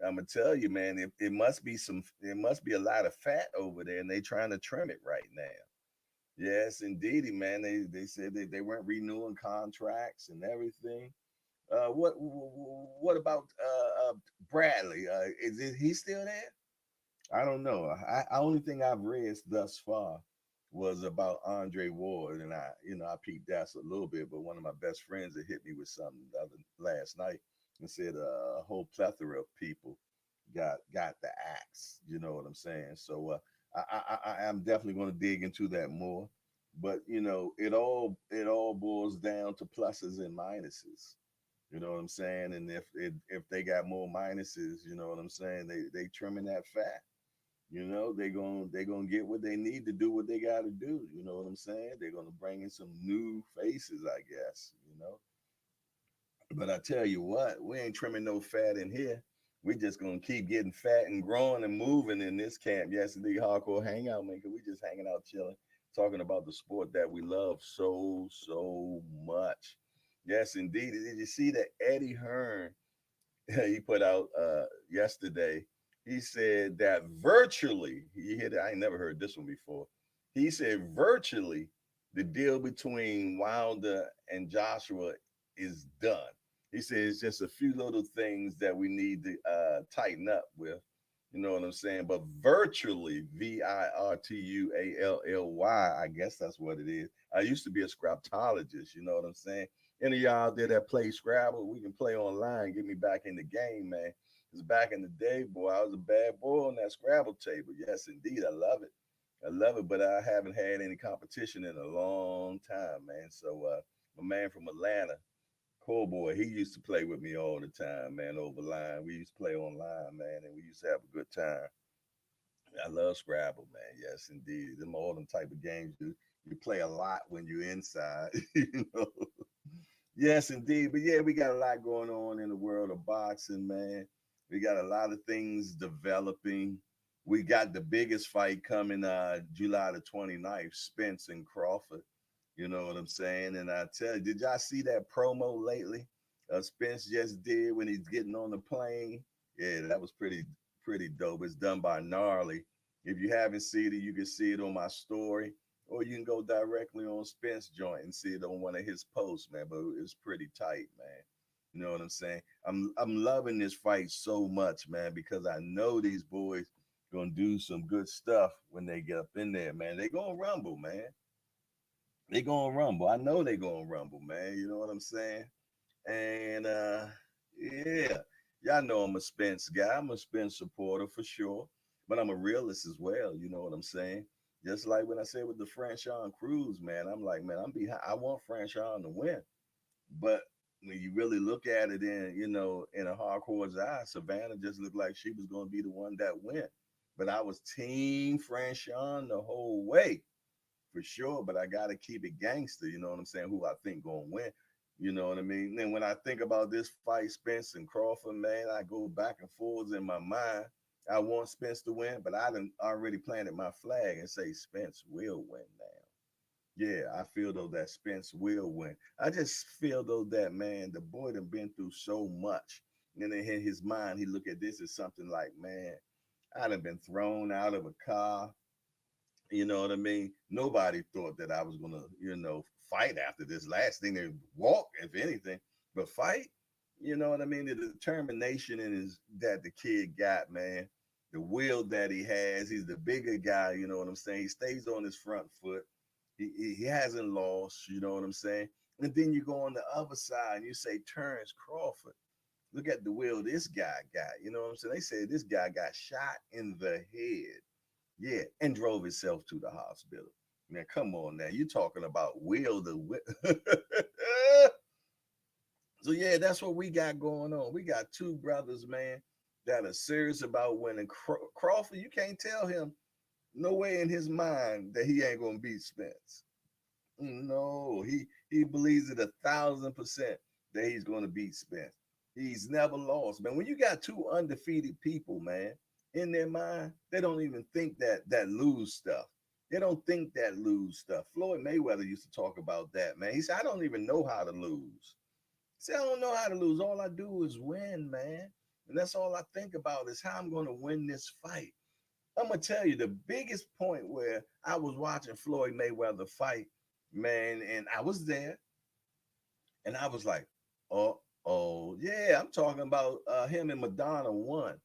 I'm gonna tell you, man. It must be It must be a lot of fat over there, and they trying to trim it right now. Yes, indeedy, man. They said they weren't renewing contracts and everything. What about Bradley? He still there? I don't know. I only thing I've read thus far was about Andre Ward, and I peeped that a little bit. But one of my best friends that hit me with something last night and said a whole plethora of people got the axe. You know what I'm saying? So I am definitely going to dig into that more. But it all boils down to pluses and minuses. You know what I'm saying? And if they got more minuses, you know what I'm saying? They trimming that fat. They gonna get what they need to do what they got to do. You know what I'm saying? They're gonna bring in some new faces, I guess. But I tell you what, we ain't trimming no fat in here. We just gonna keep getting fat and growing and moving in this camp. Yes, the hardcore hangout, man. Cause we just hanging out, chilling, talking about the sport that we love so much. Yes, indeed. Did you see that Eddie Hearn he put out yesterday? He said that virtually, he hit it. I ain't never heard this one before. He said virtually the deal between Wilder and Joshua is done. He says just a few little things that we need to tighten up with. You know what I'm saying? But virtually, Virtually, I guess that's what it is. I used to be a scraptologist. You know what I'm saying? Any of y'all out there that play Scrabble, we can play online. Get me back in the game, man. Because back in the day, boy, I was a bad boy on that Scrabble table. Yes, indeed. I love it. I love it, but I haven't had any competition in a long time, man. So, my man from Atlanta, Cowboy, he used to play with me all the time, man, over line. We used to play online, man, and we used to have a good time. I love Scrabble, man. Yes, indeed. Them all them type of games you play a lot when you're inside, you know. Yes, indeed. But yeah, we got a lot going on in the world of boxing, man. We got a lot of things developing. We got the biggest fight coming July the 29th, Spence and Crawford. You know what I'm saying? And I tell you, did y'all see that promo lately? Spence just did when he's getting on the plane. Yeah, that was pretty dope. It's done by Gnarly. If you haven't seen it, you can see it on my story, or you can go directly on Spence joint and see it on one of his posts, man. But it's pretty tight, man. You know what I'm saying? I'm loving this fight so much, man, because I know these boys gonna do some good stuff when they get up in there, man. They gonna rumble, man. They gonna rumble. I know they gonna rumble, man. You know what I'm saying? And yeah, y'all know I'm a Spence guy. I'm a Spence supporter for sure, but I'm a realist as well. You know what I'm saying? Just like when I said with the Franchon Cruz, man, I'm like, man, I'm behind. I want Franchon to win, but when you really look at it in a hardcore's eye, Savannah just looked like she was going to be the one that went. But I was team Franchon the whole way for sure, but I gotta keep it gangster. You know what I'm saying? Who I think gonna win. You know what I mean? And when I think about this fight, Spence and Crawford, man, I go back and forwards in my mind. I want Spence to win, but I done already planted my flag and say Spence will win now. Yeah, I feel though that Spence will win. I just feel though that man, the boy done been through so much. And then in his mind, he look at this as something like, man, I done been thrown out of a car. You know what I mean? Nobody thought that I was gonna, fight after this last thing. They walk, if anything, but fight. You know what I mean? The determination in his that the kid got, man. The will that he has. He's the bigger guy. You know what I'm saying? He stays on his front foot. He hasn't lost. You know what I'm saying? And then you go on the other side and you say Terrence Crawford. Look at the will this guy got. You know what I'm saying? They said this guy got shot in the head. Yeah, and drove himself to the hospital. Man, come on now. You talking about will the will. So yeah, that's what we got going on. We got two brothers, man, that are serious about winning. Crawford, you can't tell him. No way in his mind that he ain't gonna beat Spence. No, he believes it 1,000% that he's gonna beat Spence. He's never lost, man. When you got two undefeated people, man, in their mind, they don't even think that lose stuff. They don't think that lose stuff. Floyd Mayweather used to talk about that, man. He said, I don't even know how to lose. He said, I don't know how to lose. All I do is win, man. And that's all I think about is how I'm going to win this fight. I'm gonna tell you the biggest point where I was watching Floyd Mayweather fight, man, and I was there, and I was like, oh, yeah, I'm talking about him and Madonna won.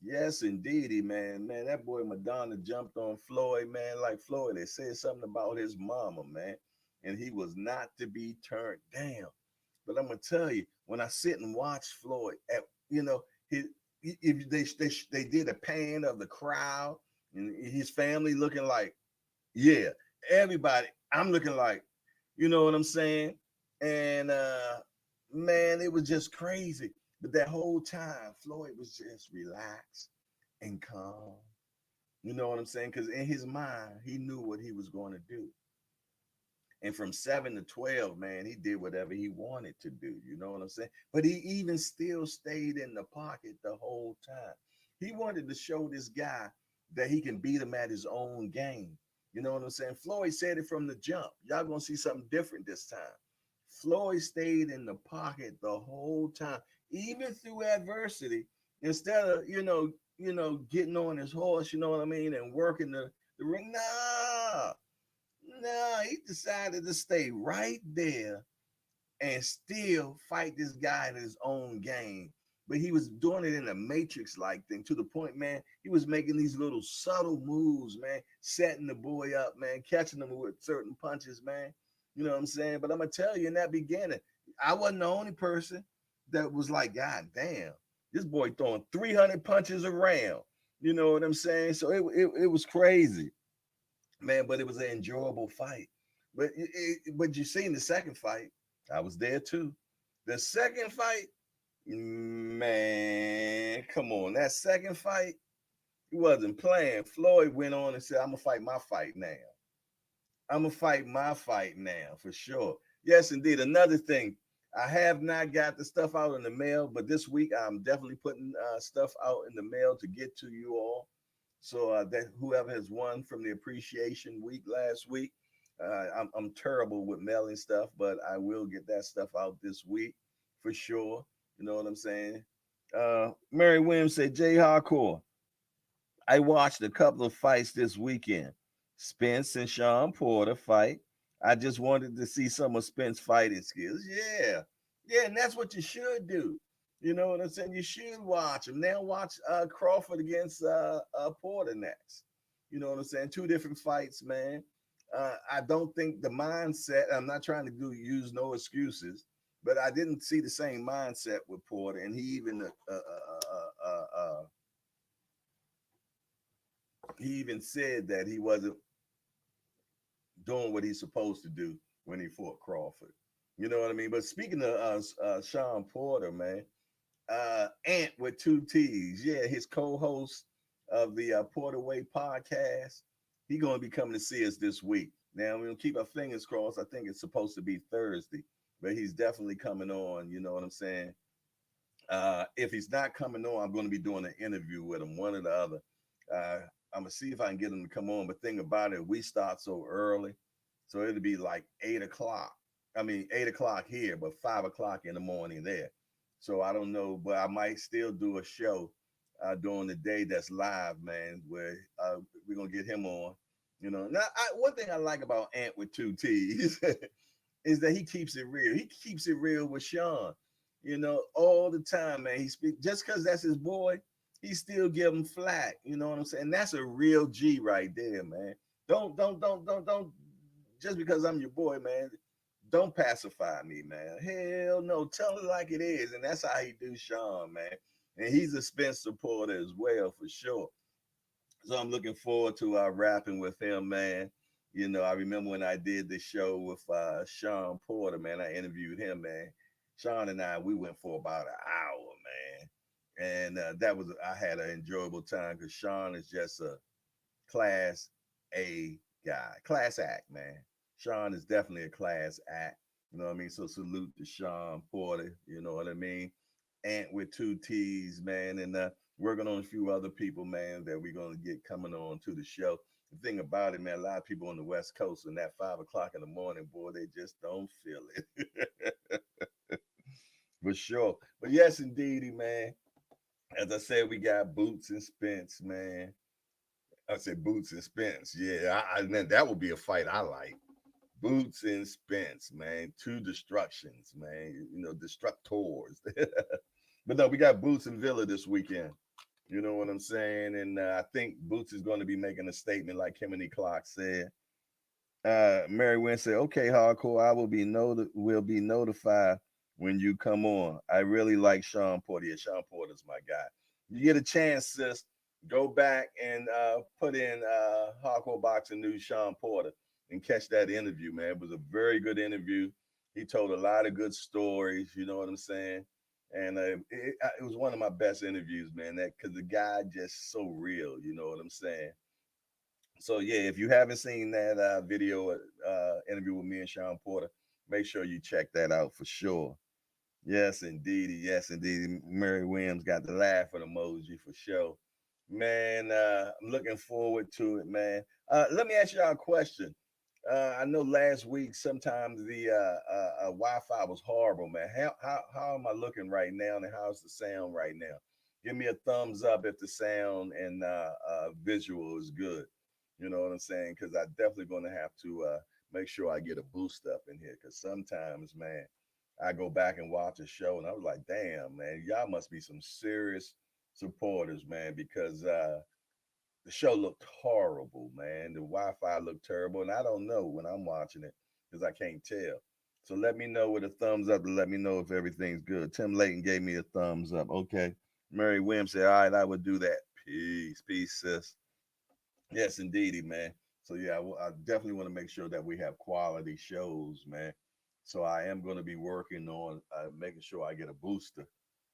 Yes, indeedy, man, that boy Madonna jumped on Floyd, man, like Floyd. They said something about his mama, man, and he was not to be turned down. But I'm gonna tell you, when I sit and watch Floyd, at his, if they did a pan of the crowd and his family looking like, yeah, everybody, I'm looking like, you know what I'm saying? And man, it was just crazy. But that whole time, Floyd was just relaxed and calm. You know what I'm saying? Because in his mind, he knew what he was going to do. And from 7 to 12, man, he did whatever he wanted to do. You know what I'm saying? But he even still stayed in the pocket the whole time. He wanted to show this guy that he can beat him at his own game. You know what I'm saying? Floyd said it from the jump. Y'all gonna see something different this time. Floyd stayed in the pocket the whole time, even through adversity. Instead of getting on his horse, you know what I mean, and working the ring. Nah, no, he decided to stay right there and still fight this guy in his own game. But he was doing it in a matrix like thing to the point, man. He was making these little subtle moves, man, setting the boy up, man, catching him with certain punches, man. You know what I'm saying? But I'm gonna tell you in that beginning, I wasn't the only person that was like, God damn, this boy throwing 300 punches around. You know what I'm saying? So it was crazy, man, but it was an enjoyable fight. But you seen the second fight, I was there too. The second fight, man, come on, that second fight, he wasn't playing. Floyd went on and said, I'm gonna fight my fight now. I'm gonna fight my fight now for sure. Yes, indeed. Another thing, I have not got the stuff out in the mail, but this week I'm definitely putting stuff out in the mail to get to you all. So that whoever has won from the appreciation week last week, I'm terrible with mailing stuff, but I will get that stuff out this week for sure. You know what I'm saying? Mary Williams said, Jay Hardcore, I watched a couple of fights this weekend. Spence and Sean Porter fight. I just wanted to see some of Spence's fighting skills. Yeah. Yeah, and that's what you should do. You know what I'm saying? You should watch him. Now watch Crawford against Porter next. You know what I'm saying? Two different fights, man. I don't think the mindset, I'm not trying to use no excuses, but I didn't see the same mindset with Porter. And he even said that he wasn't doing what he's supposed to do when he fought Crawford. You know what I mean? But speaking of Sean Porter, man, Ant with two T's, yeah, his co-host of the Porter Way podcast, he's going to be coming to see us this week. Now we'll keep our fingers crossed. I think it's supposed to be Thursday, but he's definitely coming on. You know what I'm saying? If he's not coming on, I'm going to be doing an interview with him, one or the other. Uh, I'm gonna see if I can get him to come on. But think about it, we start so early, so it'll be like 8 o'clock. I mean, 8 o'clock here, but 5 o'clock in the morning there. So I don't know, but I might still do a show during the day that's live, man, where we're gonna get him on. You know, now one thing I like about Ant with two T's is that he keeps it real. He keeps it real with Sean, you know, all the time, man. He speaks just because that's his boy, he still give him flack. You know what I'm saying? That's a real G right there, man. Don't just because I'm your boy, man. Don't pacify me, man. Hell no. Tell it like it is. And that's how he do Sean, man. And he's a Spence supporter as well, for sure. So I'm looking forward to rapping with him, man. You know, I remember when I did the show with Sean Porter, man. I interviewed him, man. Sean and I, we went for about an hour, man. And I had an enjoyable time because Sean is just a class A guy. Class act, man. Sean is definitely a class act. You know what I mean? So salute to Sean Porter. You know what I mean? And with two T's, man, and working on a few other people, man, that we're gonna get coming on to the show. The thing about it, man, a lot of people on the West Coast, and that 5 o'clock in the morning, boy, they just don't feel it. For sure. But yes, indeedy, man. As I said, we got Boots and Spence, man. I said Boots and Spence. Yeah, man, that would be a fight I like. Boots and Spence, man. Two destructions, man. You know, destructors. But no, we got Boots and Villa this weekend. You know what I'm saying? And I think Boots is going to be making a statement like Kimberly Clark said. Mary Wynn said, "Okay, hardcore. I will be notified when you come on. I really like Sean Porter. Yeah, Sean Porter's my guy. You get a chance, sis, go back and put in Hardcore Boxing News Sean Porter and catch that interview, man. It was a very good interview. He told a lot of good stories. You know what I'm saying? And it was one of my best interviews, man. That because the guy just so real. You know what I'm saying? So yeah, if you haven't seen that video interview with me and Sean Porter, make sure you check that out for sure. Yes, indeed. Yes, indeed. Mary Williams got the laughing emoji for sure. Man, I'm looking forward to it, man. Let me ask y'all a question. I know last week sometimes the Wi-Fi was horrible, man. How am I looking right now, and how's the sound right now? Give me a thumbs up if the sound and visual is good. You know what I'm saying? Because I definitely going to have to make sure I get a boost up in here. Because sometimes, man, I go back and watch a show, and I was like, damn, man, y'all must be some serious supporters, man, because the show looked horrible, man. The Wi-Fi looked terrible, and I don't know when I'm watching it because I can't tell. So let me know with a thumbs up to let me know if everything's good. Tim Layton gave me a thumbs up. Okay. Mary Williams said, all right, I would do that. Peace, peace, sis. Yes, indeedy, man. So yeah, I definitely want to make sure that we have quality shows, man. So I am going to be working on making sure I get a booster.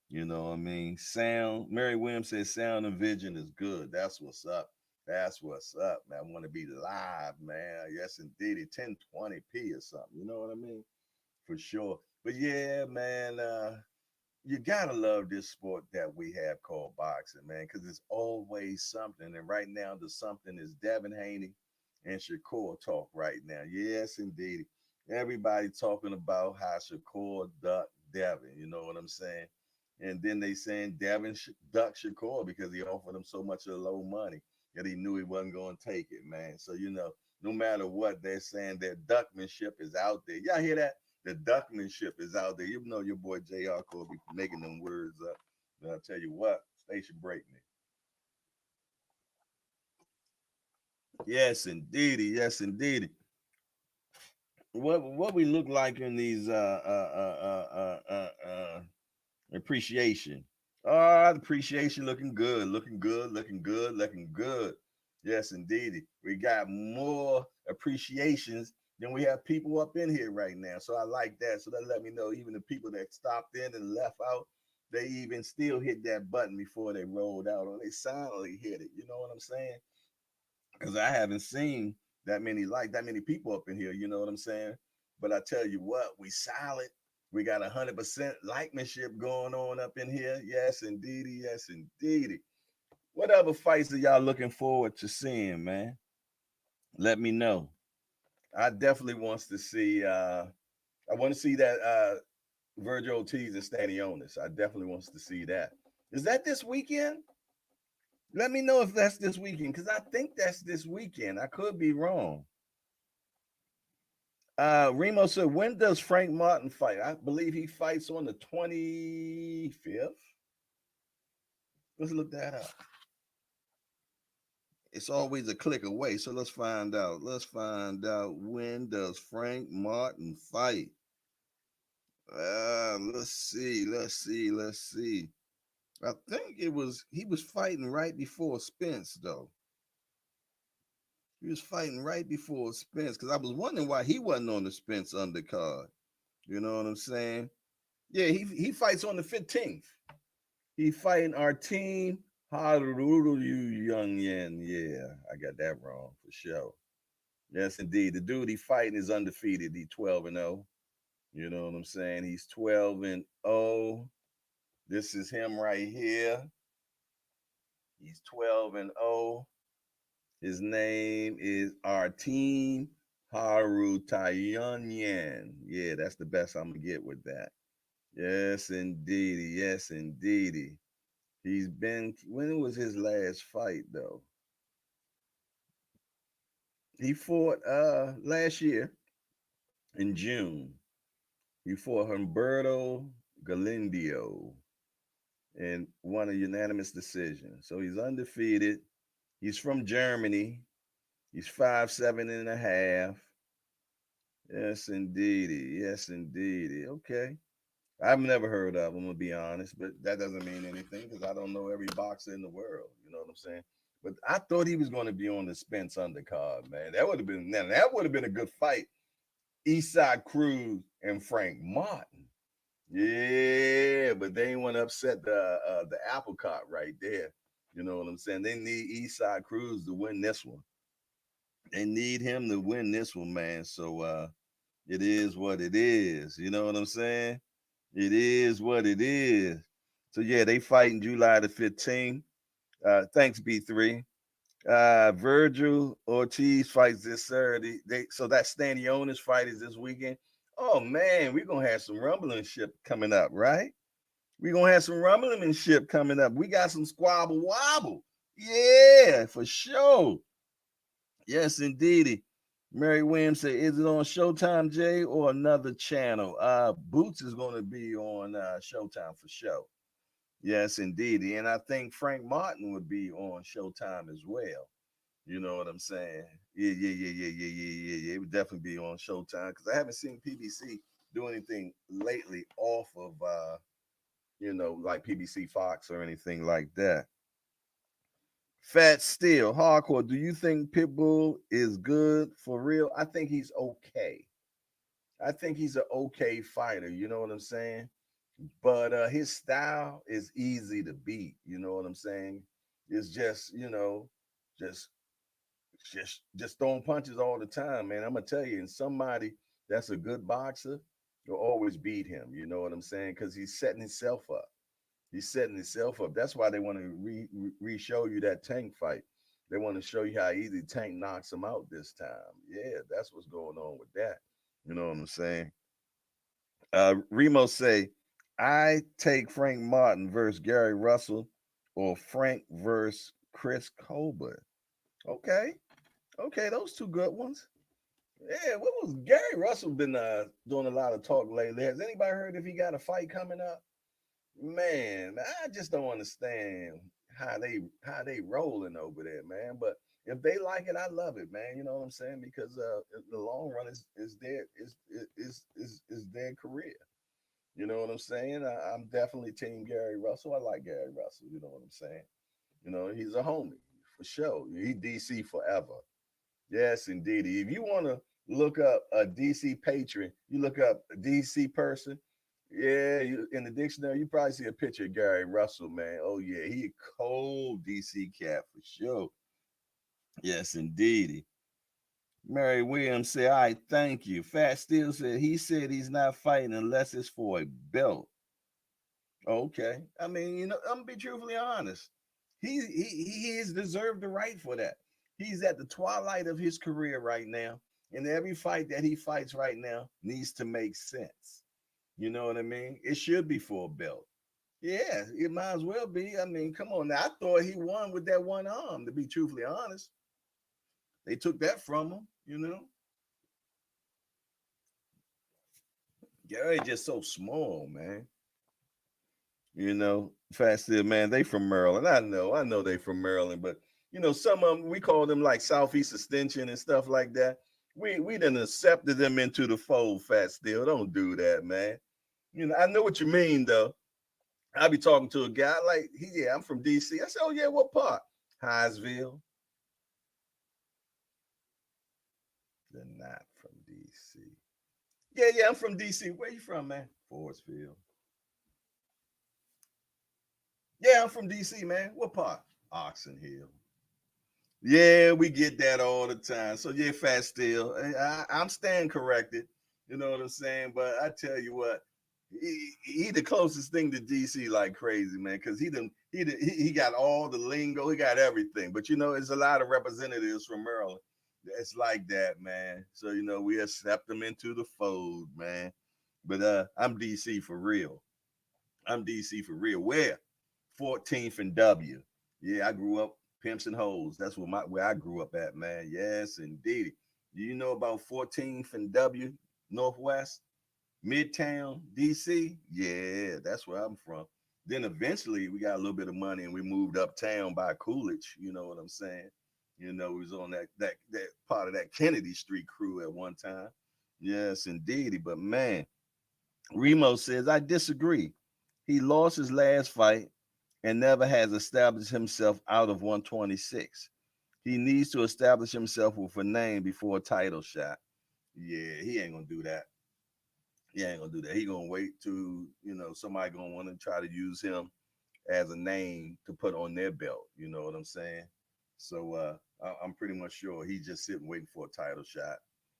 You know what I mean? Sound. Mary Williams says sound and vision is good. That's what's up. That's what's up, man. I want to be live, man. Yes, indeed. 1020p or something. You know what I mean? For sure. But yeah, man. You gotta love this sport that we have called boxing, man, because it's always something. And right now, the something is Devin Haney and Shakur talk right now. Yes, indeed. Everybody talking about how Shakur ducked Devin. You know what I'm saying? And then they saying Devin ducked Shakur because he offered him so much of low money that he knew he wasn't going to take it, man. So, you know, no matter what, they're saying that duckmanship is out there. Y'all hear that? The duckmanship is out there. You know your boy JR Cole be making them words up. And I'll tell you what, station break me. Yes, indeedy. Yes, indeedy. What we look like in these appreciation. Appreciation looking good, looking good, looking good, looking good. Yes, indeedy. We got more appreciations than we have people up in here right now. So I like that. So that let me know even the people that stopped in and left out, they even still hit that button before they rolled out, or they silently hit it. You know what I'm saying? Because I haven't seen that many people up in here. You know what I'm saying? But I tell you what, we solid. We got 100% likemanship going on up in here. Yes, indeedy. Yes, indeedy. What other fights are y'all looking forward to seeing, man? Let me know. I definitely wants to see. I want to see that Virgil Ortiz and Stanionis. I definitely wants to see that. Is that this weekend? Let me know if that's this weekend because I think that's this weekend. I could be wrong. Remo said, when does Frank Martin fight? I believe he fights on the 25th. Let's look that up. It's always a click away, so let's find out. Let's find out when does Frank Martin fight. Let's see. Let's see. Let's see. I think he was fighting right before Spence, though. He was fighting right before Spence because I was wondering why he wasn't on the Spence undercard. You know what I'm saying? Yeah, he fights on the 15th. He fighting Artine Haruru Young Yen. Yeah, I got that wrong for sure. Yes, indeed. The dude he fighting is undefeated. He 12-0. You know what I'm saying? He's 12-0. This is him right here. He's 12-0. His name is Artin Harutayunyan. Yeah, that's the best I'm gonna get with that. Yes, indeedy. Yes, indeedy. He's been. When was his last fight though? He fought last year in June. He fought Humberto Galindio and won a unanimous decision. So he's undefeated. He's from Germany. He's 5'7" and a half. Yes, indeedy. Yes, indeedy. Okay. I've never heard of him, to be honest, but that doesn't mean anything because I don't know every boxer in the world. You know what I'm saying? But I thought he was going to be on the Spence undercard, man. That would have been now. That would have been a good fight. Eastside Cruz and Frank Martin. Yeah, but they ain't want to upset the apple cart right there. You know what I'm saying? They need Eastside Cruz to win this one. They need him to win this one, man. So it is what it is. You know what I'm saying? It is what it is. So yeah, they fighting July the 15th. Thanks, B3. Virgil Ortiz fights this Saturday. So that Stanionis fight is this weekend. Oh man, we're gonna have some rumbling ship coming up, right? We're gonna have some rumbling ship coming up. We got some squabble wobble. Yeah, for sure. Yes, indeedy. Mary Williams said, "Is it on Showtime, Jay, or another channel?" Boots is going to be on Showtime for sure. Yes, indeedy, and I think Frank Martin would be on Showtime as well. You know what I'm saying? Yeah, yeah, yeah, yeah, yeah, yeah, yeah, yeah. It would definitely be on Showtime because I haven't seen PBC do anything lately off of like PBC Fox or anything like that. Fat Steel, hardcore. Do you think Pitbull is good for real? I think he's okay. I think he's an okay fighter. You know what I'm saying? But his style is easy to beat. You know what I'm saying? It's just just just throwing punches all the time, man. I'm gonna tell you, and somebody that's a good boxer will always beat him. You know what I'm saying? Because he's setting himself up. He's setting himself up. That's why they want to re-show you that Tank fight. They want to show you how easy Tank knocks him out this time. Yeah, that's what's going on with that. You know what I'm saying? Remo say, I take Frank Martin versus Gary Russell or Frank versus Chris Colbert. Okay. Okay, those two good ones. Yeah, what was Gary Russell been doing a lot of talk lately? Has anybody heard if he got a fight coming up? Man, I just don't understand how they rolling over there, man. But if they like it, I love it, man. You know what I'm saying? Because the long run is is their career. You know what I'm saying? I'm definitely team Gary Russell. I like Gary Russell. You know what I'm saying? He's a homie for sure. He DC forever. Yes, indeed. If you want to look up a DC patron, you look up a DC person. Yeah, in the dictionary, you probably see a picture of Gary Russell, man. Oh yeah, he a cold DC cat for sure. Yes, indeed. Mary Williams said, "All right, thank you." Fat Steel said he said he's not fighting unless it's for a belt. Okay, I mean, I'm gonna be truthfully honest. He has deserved the right for that. He's at the twilight of his career right now, and every fight that he fights right now needs to make sense. You know what I mean? It should be for a belt. Yeah, it might as well be. I mean, come on now. I thought he won with that one arm, to be truthfully honest. They took that from him. Gary just so small, man. Fast man, they from Maryland. I know they from Maryland, but some of them we call them like Southeast Extension and stuff like that. We done accepted them into the fold, Fat Steel. Don't do that, man. I know what you mean though. I be talking to a guy like I'm from DC. I said, oh yeah, what part? Highsville. They're not from DC. Yeah, I'm from DC. Where you from, man? Forestville. Yeah, I'm from DC, man. What part? Oxon Hill. Yeah, we get that all the time. So yeah, fat still. I'm staying corrected. You know what I'm saying? But I tell you what, he the closest thing to DC like crazy, man. Cause he got all the lingo, he got everything. But you know, there's a lot of representatives from Maryland. It's like that, man. So you know, we accept them into the fold, man. But I'm DC for real. I'm DC for real. Where? 14th and W. Yeah, I grew up pimps and hoes. That's where I grew up at, man. Yes, indeed. Do you know about 14th and W, Northwest, Midtown, DC? Yeah, that's where I'm from. Then eventually we got a little bit of money and we moved uptown by Coolidge. You know what I'm saying? You know, we was on that part of that Kennedy Street crew at one time. Yes, indeed. But man, Remo says I disagree. He lost his last fight and never has established himself out of 126. He needs to establish himself with a name before a title shot. Yeah, he ain't gonna do that. He ain't gonna do that. He gonna wait to, somebody gonna want to try to use him as a name to put on their belt. You know what I'm saying? So I'm pretty much sure he's just sitting waiting for a title shot.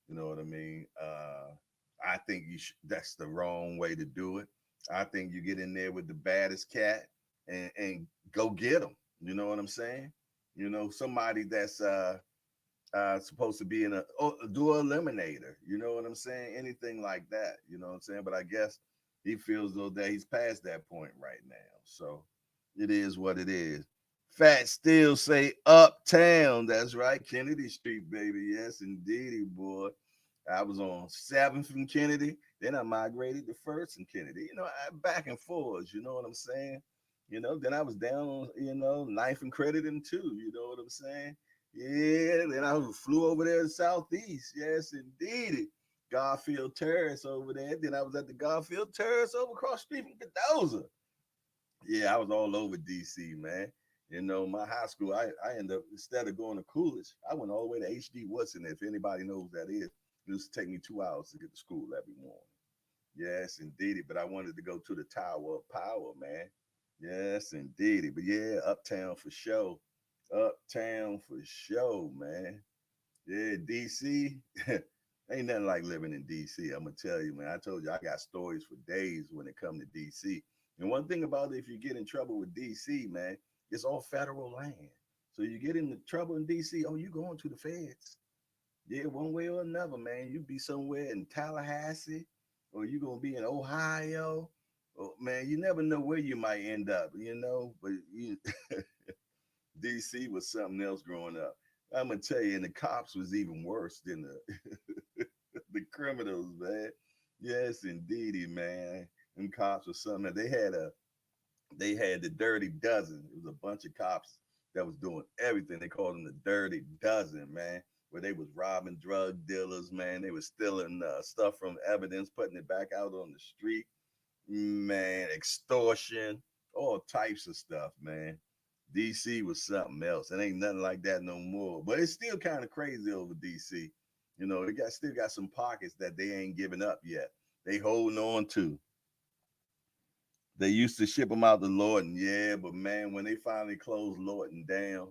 You know what I mean? I think that's the wrong way to do it. I think you get in there with the baddest cat and go get him. You know what I'm saying? You know, somebody that's supposed to be in a dual eliminator. You know what I'm saying? Anything like that. You know what I'm saying? But I guess he feels though that he's past that point right now. So it is what it is. Fat still say uptown. That's right, Kennedy Street, baby. Yes, indeedy, boy. I was on 7th and Kennedy. Then I migrated to 1st and Kennedy. You know, back and forwards. You know what I'm saying? You know, then I was down on, 9th and Credit and 2. You know what I'm saying? Yeah, then I flew over there to Southeast. Yes, indeed. Garfield Terrace over there. Then I was at the Garfield Terrace over across the street from Cadoza. Yeah, I was all over DC, man. You know, my high school, I ended up, instead of going to Coolidge, I went all the way to HD Woodson. If anybody knows that is, it used to take me 2 hours to get to school every morning. Yes, indeed. But I wanted to go to the Tower of Power, man. Yes, indeed. But yeah, uptown for sure. Uptown for sure, man. Yeah, DC. Ain't nothing like living in DC. I'm gonna tell you, man. I told you I got stories for days when it come to DC. And one thing about it, if you get in trouble with DC, man, it's all federal land. So you get into trouble in DC, oh, you going to the feds. Yeah, one way or another, man. You be somewhere in Tallahassee, or you gonna be in Ohio. Oh, man, you never know where you might end up, But DC was something else growing up. I'm gonna tell you, and the cops was even worse than the criminals, man. Yes, indeedy, man. Them cops was something that they had the Dirty Dozen. It was a bunch of cops that was doing everything. They called them the Dirty Dozen, man. Where they was robbing drug dealers, man. They was stealing stuff from evidence, putting it back out on the street, man. Extortion, all types of stuff, man. DC was something else. It ain't nothing like that no more. But it's still kind of crazy over DC. You know, they got still got some pockets that they ain't giving up yet. They holding on to. They used to ship them out to Lorton, yeah, but man, when they finally closed Lorton down,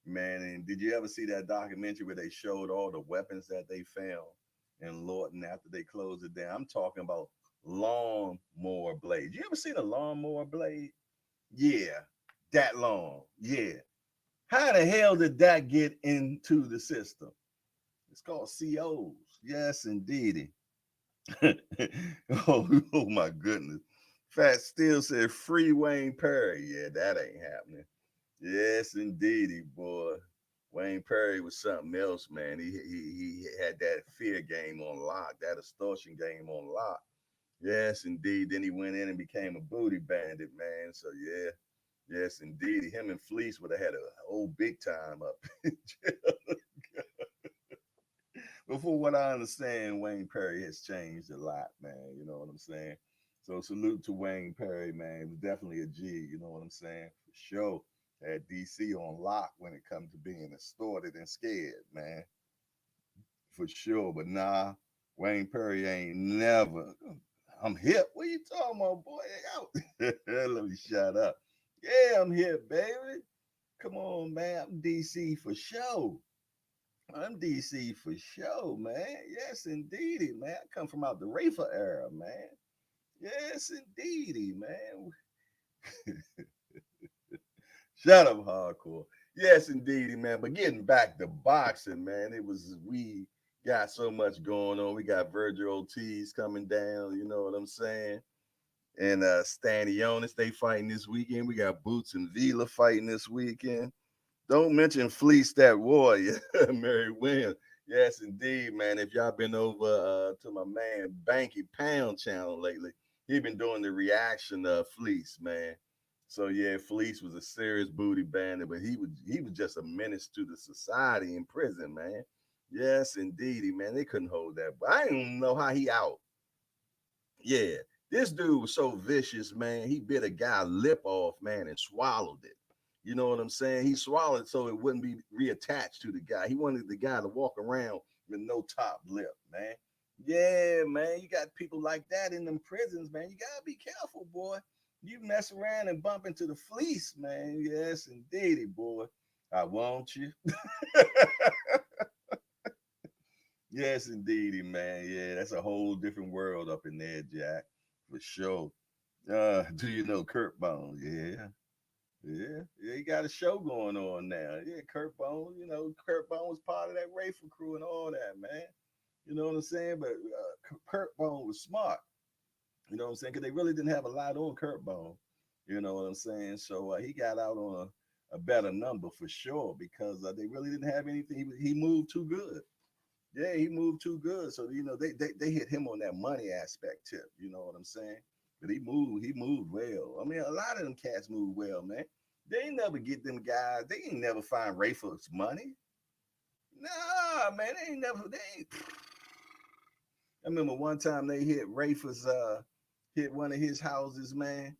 man, and did you ever see that documentary where they showed all the weapons that they found in Lorton after they closed it down? I'm talking about lawnmower blades. You ever seen a lawnmower blade? Yeah, that long. Yeah. How the hell did that get into the system? It's called COs. Yes, indeedy. oh my goodness. Fat still said free Wayne Perry. Yeah, that ain't happening. Yes, indeedy, boy. Wayne Perry was something else, man. He had that fear game on lock, that extortion game on lock. Yes, indeed. Then he went in and became a booty bandit, man. So yeah, yes, indeed. Him and Fleece would have had a whole big time up in jail. But for what I understand, Wayne Perry has changed a lot, man. You know what I'm saying? So salute to Wayne Perry, man. It was definitely a G, you know what I'm saying? For sure. Had DC on lock when it comes to being extorted and scared, man. For sure. But nah, Wayne Perry ain't never. I'm hip. What you talking about, boy? Let me shut up. Yeah, I'm here, baby. Come on, man. I'm DC for sure. I'm DC for sure, man. Yes, indeedy, man. I come from out the Rafer era, man. Yes, indeedy, man. Shut up, hardcore. Yes, indeedy, man. But getting back to boxing, man, we got so much going on. We got Virgil Ortiz coming down, you know what I'm saying? And Stanionis, they fighting this weekend. We got Boots and Vila fighting this weekend. Don't mention Fleece that warrior, Mary Williams. Yes, indeed, man. If y'all been over to my man Banky Pound channel lately, he been doing the reaction of Fleece, man. So yeah, Fleece was a serious booty bandit, but he was just a menace to the society in prison, man. Yes, indeed, man. They couldn't hold that. But I don't know how he out. Yeah, this dude was so vicious, man. He bit a guy lip off, man, and swallowed it. You know what I'm saying? He swallowed it so it wouldn't be reattached to the guy. He wanted the guy to walk around with no top lip, man. Yeah, man. You got people like that in them prisons, man. You gotta be careful, boy. You mess around and bump into the fleece, man. Yes, indeedy, boy. I want you. Yes, indeedy, man. Yeah, that's a whole different world up in there, Jack, for sure. Do you know Kurt Bone? Yeah, yeah. He got a show going on now. Yeah, Kurt Bone. You know, Kurt Bone was part of that Rayful crew and all that, man. You know what I'm saying? But Kurt Bone was smart. You know what I'm saying? Because they really didn't have a lot on Kurt Bone. You know what I'm saying? So he got out on a better number for sure because they really didn't have anything. He moved too good. Yeah, he moved too good. So you know they hit him on that money aspect tip. You know what I'm saying? But he moved well. I mean, a lot of them cats move well, man. They ain't never get them guys. They ain't never find Rayford's money. Nah, man, they ain't never. They ain't. I remember one time they hit Rayford's hit one of his houses, man,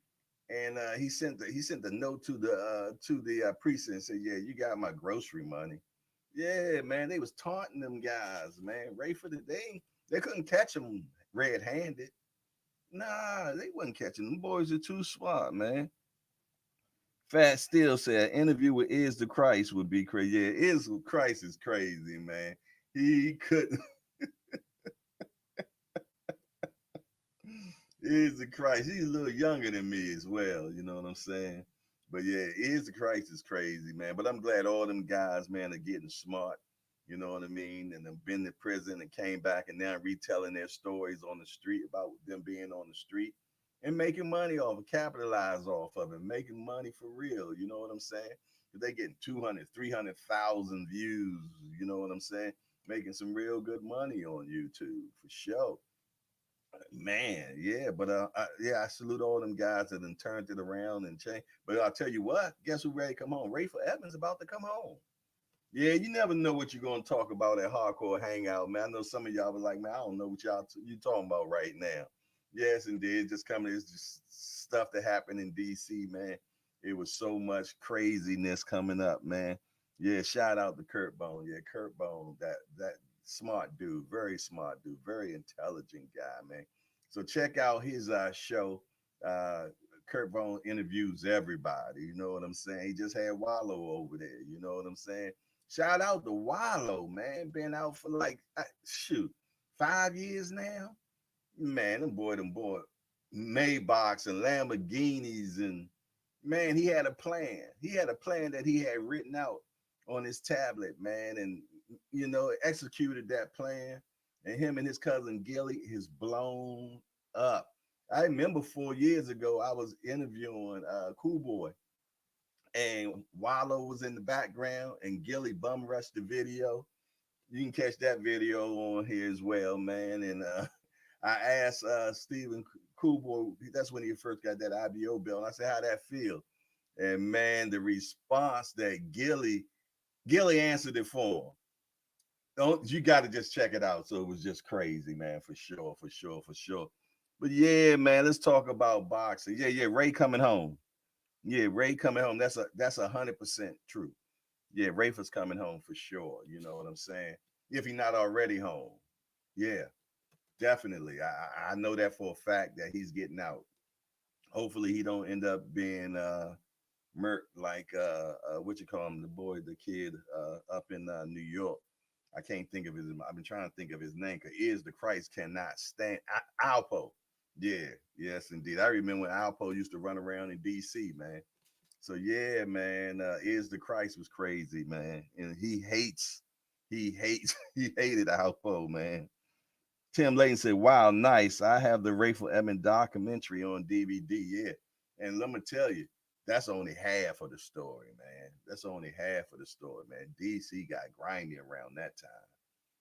and he sent the note to the precinct and said, "Yeah, you got my grocery money." Yeah, man, they was taunting them guys, man. Rayford, they couldn't catch them red-handed. Nah, they wasn't catching them. Boys are too smart, man. Fat Steel said an interview with Is the Christ would be crazy. Yeah, Is the Christ is crazy, man. He couldn't. Is the Christ. He's a little younger than me as well. You know what I'm saying? But yeah, Is the Christ is crazy, man. But I'm glad all them guys, man, are getting smart. You know what I mean? And they've been to prison and came back and now retelling their stories on the street about them being on the street and making money off of, capitalize off of it, making money for real. You know what I'm saying? They getting 200, 300,000 views. You know what I'm saying? Making some real good money on YouTube for sure. Man, yeah, but yeah, I salute all them guys that done turned it around and changed. But I'll tell you what, guess who ready to come home? Rayford Evans about to come home. Yeah, you never know what you're gonna talk about at Hardcore Hangout, man. I know some of y'all were like, man, I don't know what you talking about right now. Yes, indeed, just coming. It's just stuff that happened in DC, man. It was so much craziness coming up, man. Yeah, shout out to Kurt Bone. Yeah, Kurt Bone, that smart dude, very smart dude, very intelligent guy, man. So check out his show. Uh, Kurt Bone interviews everybody. You know what I'm saying? He just had Wallow over there. You know what I'm saying? Shout out to Wallow, man. Been out for like shoot 5 years now. Man, them boy, Maybachs and Lamborghinis and man, he had a plan. He had a plan that he had written out on his tablet, man, and executed that plan. And him and his cousin Gilly is blown up. I remember 4 years ago I was interviewing Cool Boy and Wallow was in the background and Gilly bum rushed the video. You can catch that video on here as well, man. And I asked Stephen Kubo, that's when he first got that IBO bill, and I said, "How that feel?" And man, the response that Gilly answered it for him. Don't you got to just check it out. So it was just crazy, man, for sure, for sure, for sure. But yeah, man, let's talk about boxing. Yeah, Ray coming home. Yeah, Ray coming home. That's 100% true. Yeah, Rafa's coming home for sure. You know what I'm saying? If he's not already home. Yeah, definitely. I know that for a fact that he's getting out. Hopefully he don't end up being like what you call him, the boy, the kid up in New York. I can't think of his. I've been trying to think of his name. Cause is the Christ cannot stand Alpo. Yeah, yes indeed. I remember when Alpo used to run around in D.C. man. So yeah, man, is the Christ was crazy, man, and he hated Alpo, man. Tim Layton said, "Wow, nice. I have the Rayful Edmond documentary on DVD. Yeah, and let me tell you, that's only half of the story, man. That's only half of the story, man. DC got grimy around that time.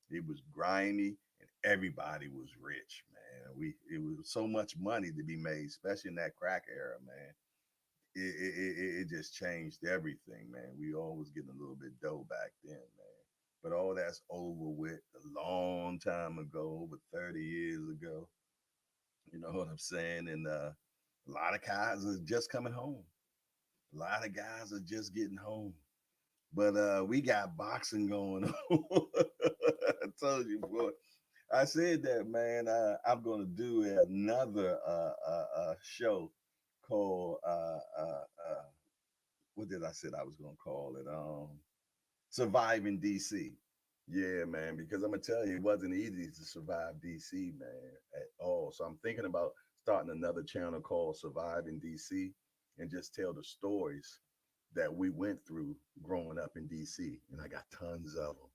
It was grimy, and everybody was rich, man. It was so much money to be made, especially in that crack era, man. It just changed everything, man. We always getting a little bit dough back then, man. But all that's over with a long time ago, over 30 years ago. You know what I'm saying? And a lot of guys are just coming home. A lot of guys are just getting home. But we got boxing going on. I told you, boy. I said that, man. I'm going to do another show called what did I said I was going to call it? Surviving DC. Yeah, man, because I'm gonna tell you, it wasn't easy to survive DC, man, at all. So I'm thinking about starting another channel called Surviving DC and just tell the stories that we went through growing up in DC. And I got tons of them.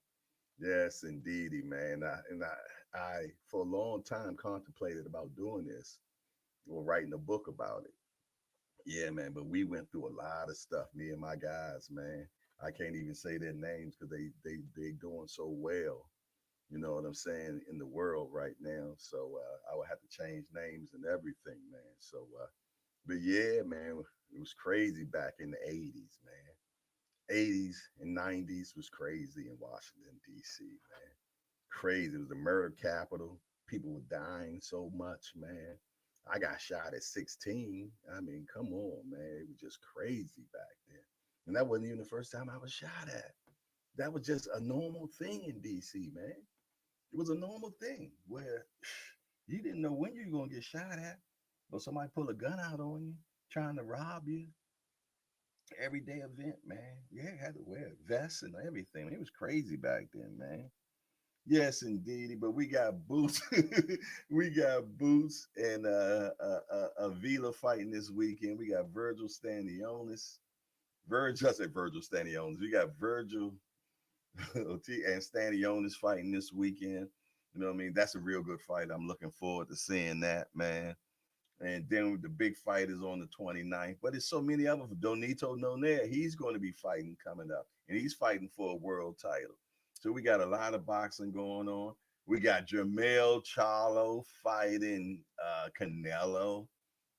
Yes, indeedy, man. I for a long time contemplated about doing this or writing a book about it. Yeah, man, but we went through a lot of stuff, me and my guys, man. I can't even say their names because they doing so well. You know what I'm saying in the world right now. So I would have to change names and everything, man. So, but yeah, man, it was crazy back in the '80s, man. '80s and '90s was crazy in Washington D.C., man. Crazy. It was the murder capital. People were dying so much, man. I got shot at 16. I mean, come on, man. It was just crazy back then. And that wasn't even the first time I was shot at. That was just a normal thing in DC, man. It was a normal thing where you didn't know when you were going to get shot at, or somebody pull a gun out on you trying to rob you. Everyday event, man. Yeah, had to wear vests and everything. It was crazy back then, man. Yes, indeed. But we got Boots. We got Boots and Avila fighting this weekend. We got Virgil Stanionis. Virgil, I said Virgil Stanionis. We got Virgil and Stanionis fighting this weekend. You know what I mean? That's a real good fight. I'm looking forward to seeing that, man. And then the big fight is on the 29th. But there's so many other. Donito Nonaire, he's going to be fighting coming up. And he's fighting for a world title. So we got a lot of boxing going on. We got Jermell Charlo fighting Canelo.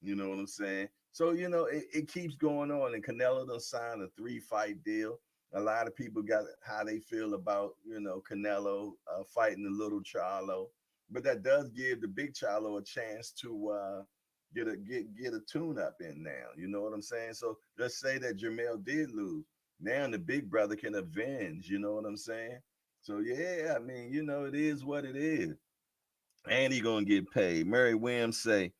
You know what I'm saying? So, you know, it keeps going on. And Canelo done signed a 3-fight deal. A lot of people got how they feel about, you know, Canelo fighting the little Charlo. But that does give the big Charlo a chance to get a tune up in now. You know what I'm saying? So let's say that Jermell did lose. Now the big brother can avenge. You know what I'm saying? So yeah, I mean, you know, it is what it is. And he gonna get paid. Mary Williams say,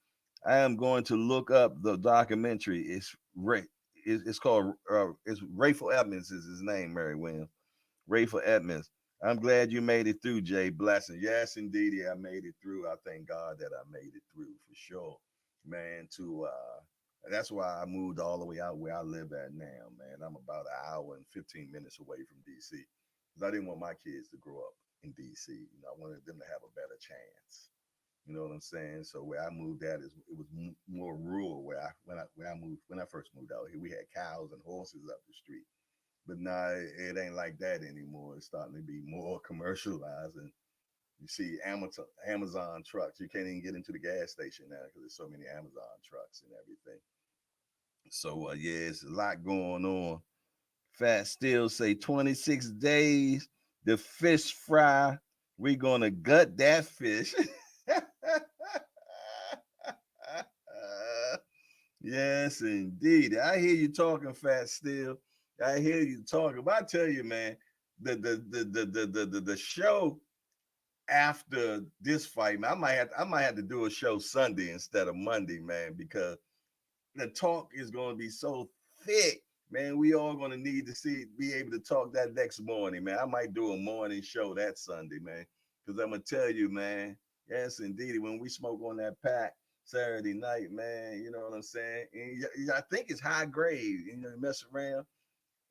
I am going to look up the documentary. It's Ray. It's called it's Rayful Edmonds is his name, Mary Williams. Rayful Edmonds. I'm glad you made it through, Jay. Blessing. Yes, indeed, I made it through. I thank God that I made it through for sure, man. To that's why I moved all the way out where I live at now, man. I'm about an hour and 15 minutes away from DC because I didn't want my kids to grow up in DC. You know, I wanted them to have a better chance. You know what I'm saying? So where I moved at is it was more rural. When I first moved out here, we had cows and horses up the street. But now it ain't like that anymore. It's starting to be more commercialized, and you see Amazon trucks. You can't even get into the gas station now because there's so many Amazon trucks and everything. So yeah, it's a lot going on. Fat still say 26 days. The fish fry. We gonna gut that fish. Yes, indeed. I hear you talking, Fat Still. I hear you talking. But I tell you, man, the show after this fight, man, I might have to do a show Sunday instead of Monday, man, because the talk is going to be so thick. Man, we all gonna need to be able to talk that next morning, man. I might do a morning show that Sunday, man. Because I'm gonna tell you, man. Yes, indeed. When we smoke on that pack Saturday night, man, you know what I'm saying? And I think it's high grade. You know, you mess around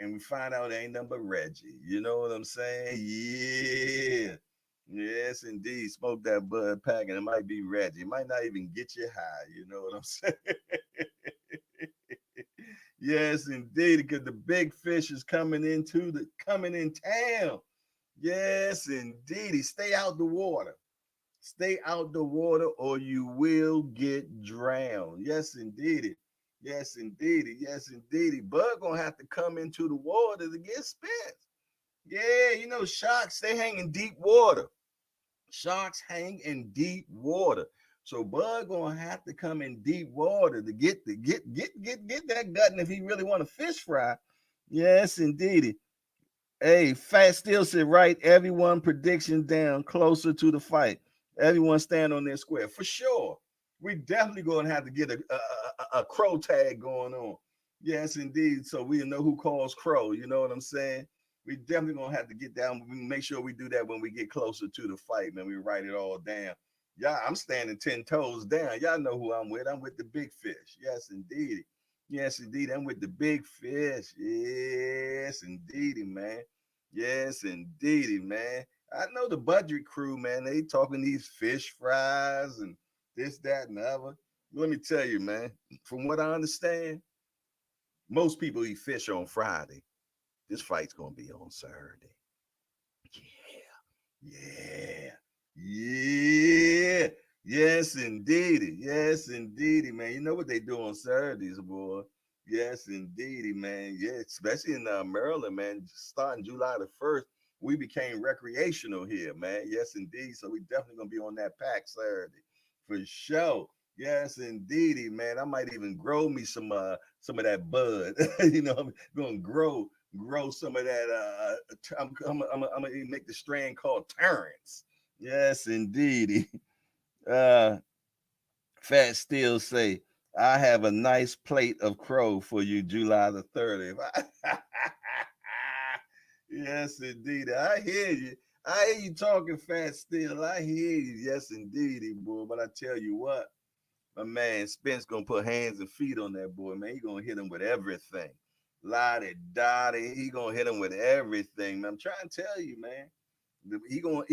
and we find out it ain't nothing but Reggie. You know what I'm saying? Yeah. Yes, indeed. Smoke that bud pack and it might be Reggie. It might not even get you high. You know what I'm saying? Yes, indeed, because the big fish is coming in town. Yes, indeed. Stay out the water. Stay out the water or you will get drowned. Yes, indeed. Yes, indeed. Yes, indeed. Bud gonna have to come into the water to get spent. Yeah, you know, sharks, they hang in deep water. Sharks hang in deep water. So Bud gonna have to come in deep water to get that gut. And if he really want to fish fry, yes, indeed. Hey, Fat Steel said, write everyone prediction down closer to the fight. Everyone stand on their square for sure. We definitely gonna have to get a crow tag going on. Yes, indeed. So we know who calls crow. You know what I'm saying? We definitely gonna have to get down. We make sure we do that when we get closer to the fight, man. We write it all down. Yeah, I'm standing 10 toes down. Y'all know who I'm with. I'm with the big fish. Yes, indeed. Yes, indeed. I'm with the big fish. Yes, indeedy, man. Yes, indeedy, man. I know the budget crew, man. They talking these fish fries and this, that, and the other. Let me tell you, man. From what I understand, most people eat fish on Friday. This fight's gonna be on Saturday. Yeah, yeah, yes, indeedy, yes, indeedy, man. You know what they do on Saturdays, boy. Yes, indeedy, man. Yeah, especially in Maryland, man. Starting July the 1st, we became recreational here, man. Yes, indeed. So we definitely gonna be on that pack Saturday for sure. Yes, indeedy, man. I might even grow me some of that bud. You know, I'm gonna grow some of that. I'm gonna make the strain called Terrence. Yes, indeed. Uh, Fat Steel say, I have a nice plate of crow for you July the 30th. Yes, indeed. I hear you. I hear you talking, Fat Steel. I hear you. Yes, indeed, boy. But I tell you what, my man Spence gonna put hands and feet on that boy, man. He gonna hit him with everything. Lottie Dottie, he gonna hit him with everything. Man, I'm trying to tell you, man. He gonna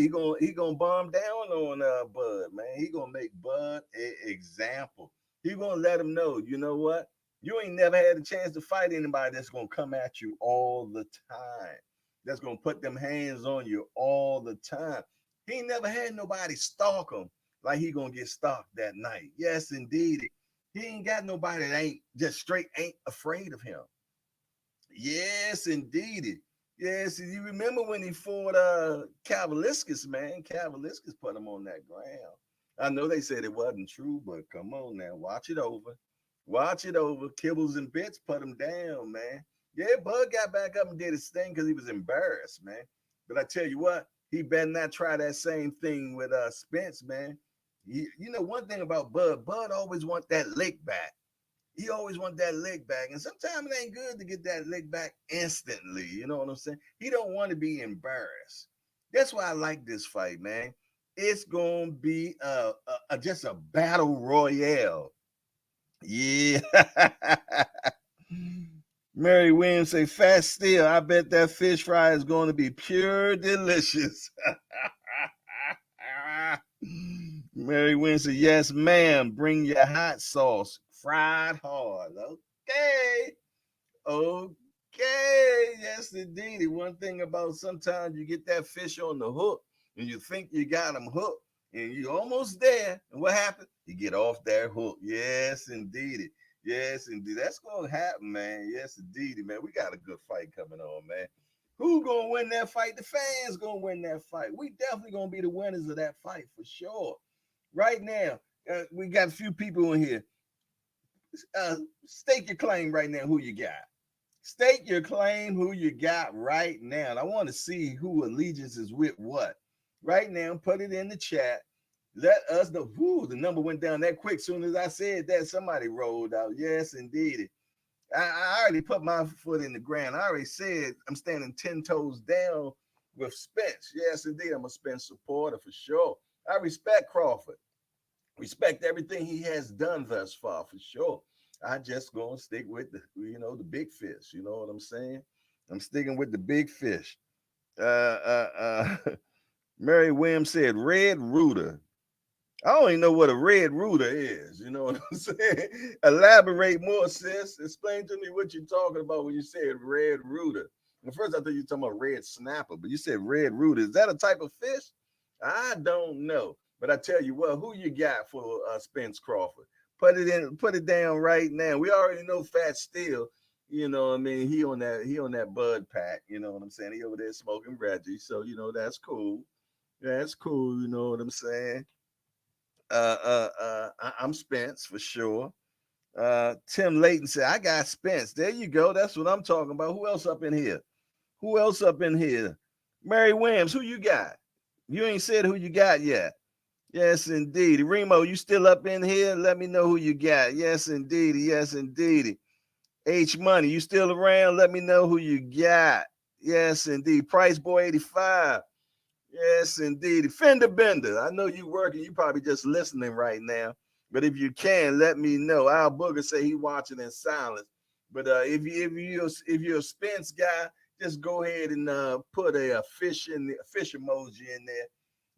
bomb down on Bud, man. He gonna make Bud an example. He gonna let him know, you know what? You ain't never had a chance to fight anybody that's gonna come at you all the time. That's gonna put them hands on you all the time. He ain't never had nobody stalk him like he gonna get stalked that night. Yes, indeed. He ain't got nobody that ain't just straight ain't afraid of him. Yes, indeed. Yes, you remember when he fought Cavaliscus, man. Cavaliscus put him on that ground. I know they said it wasn't true, but come on now, watch it over. Watch it over. Kibbles and Bits put him down, man. Yeah, Bud got back up and did his thing because he was embarrassed, man. But I tell you what, he better not try that same thing with Spence, man. You know one thing about Bud, Bud always want that lick back. He always want that leg back. And sometimes it ain't good to get that leg back instantly. You know what I'm saying? He don't want to be embarrassed. That's why I like this fight, man. It's gonna be just a battle royale. Yeah. Mary Williams say, Fat Steel, I bet that fish fry is going to be pure delicious. Mary Williams say, yes, ma'am. Bring your hot sauce. Fried hard. Okay. Okay. Yes, indeed. One thing about sometimes you get that fish on the hook and you think you got him hooked and you're almost there. And what happened? You get off that hook. Yes, indeed. Yes, indeed. That's going to happen, man. Yes, indeed, man. We got a good fight coming on, man. Who going to win that fight? The fans going to win that fight. We definitely going to be the winners of that fight for sure. Right now, we got a few people in here. Stake your claim right now who you got. State your claim who you got right now. And I want to see who allegiance is with what. Right now, put it in the chat. Let us know. Whoo, the number went down that quick. Soon as I said that, somebody rolled out. Yes, indeed. I already put my foot in the ground. I already said I'm standing 10 toes down with Spence. Yes, indeed, I'm a Spence supporter for sure. I respect Crawford. Respect everything he has done thus far for sure. I just gonna stick with the big fish. You know what I'm saying? I'm sticking with the big fish. Mary Williams said red rooter. I don't even know what a red rooter is. You know what I'm saying? Elaborate more, sis. Explain to me what you're talking about when you said red rooter. At first, I thought you were talking about red snapper, but you said red rooter. Is that a type of fish? I don't know. But I tell you what, who you got for Spence Crawford? Put it down right now. We already know Fat Steel. You know what I mean? He on that Bud pack. You know what I'm saying? He over there smoking Reggie. So that's cool. That's cool. You know what I'm saying? I'm Spence for sure. Tim Layton said, I got Spence. There you go. That's what I'm talking about. Who else up in here? Who else up in here? Mary Williams, who you got? You ain't said who you got yet. Yes, indeed. Remo, you still up in here? Let me know who you got. Yes, indeed. Yes, indeed. H Money, you still around? Let me know who you got. Yes, indeed. Price Boy 85. Yes, indeed. Fender Bender. I know you working. You probably just listening right now. But if you can, let me know. Al Booger say he watching in silence. But if you're a Spence guy, just go ahead and put a fish emoji in there.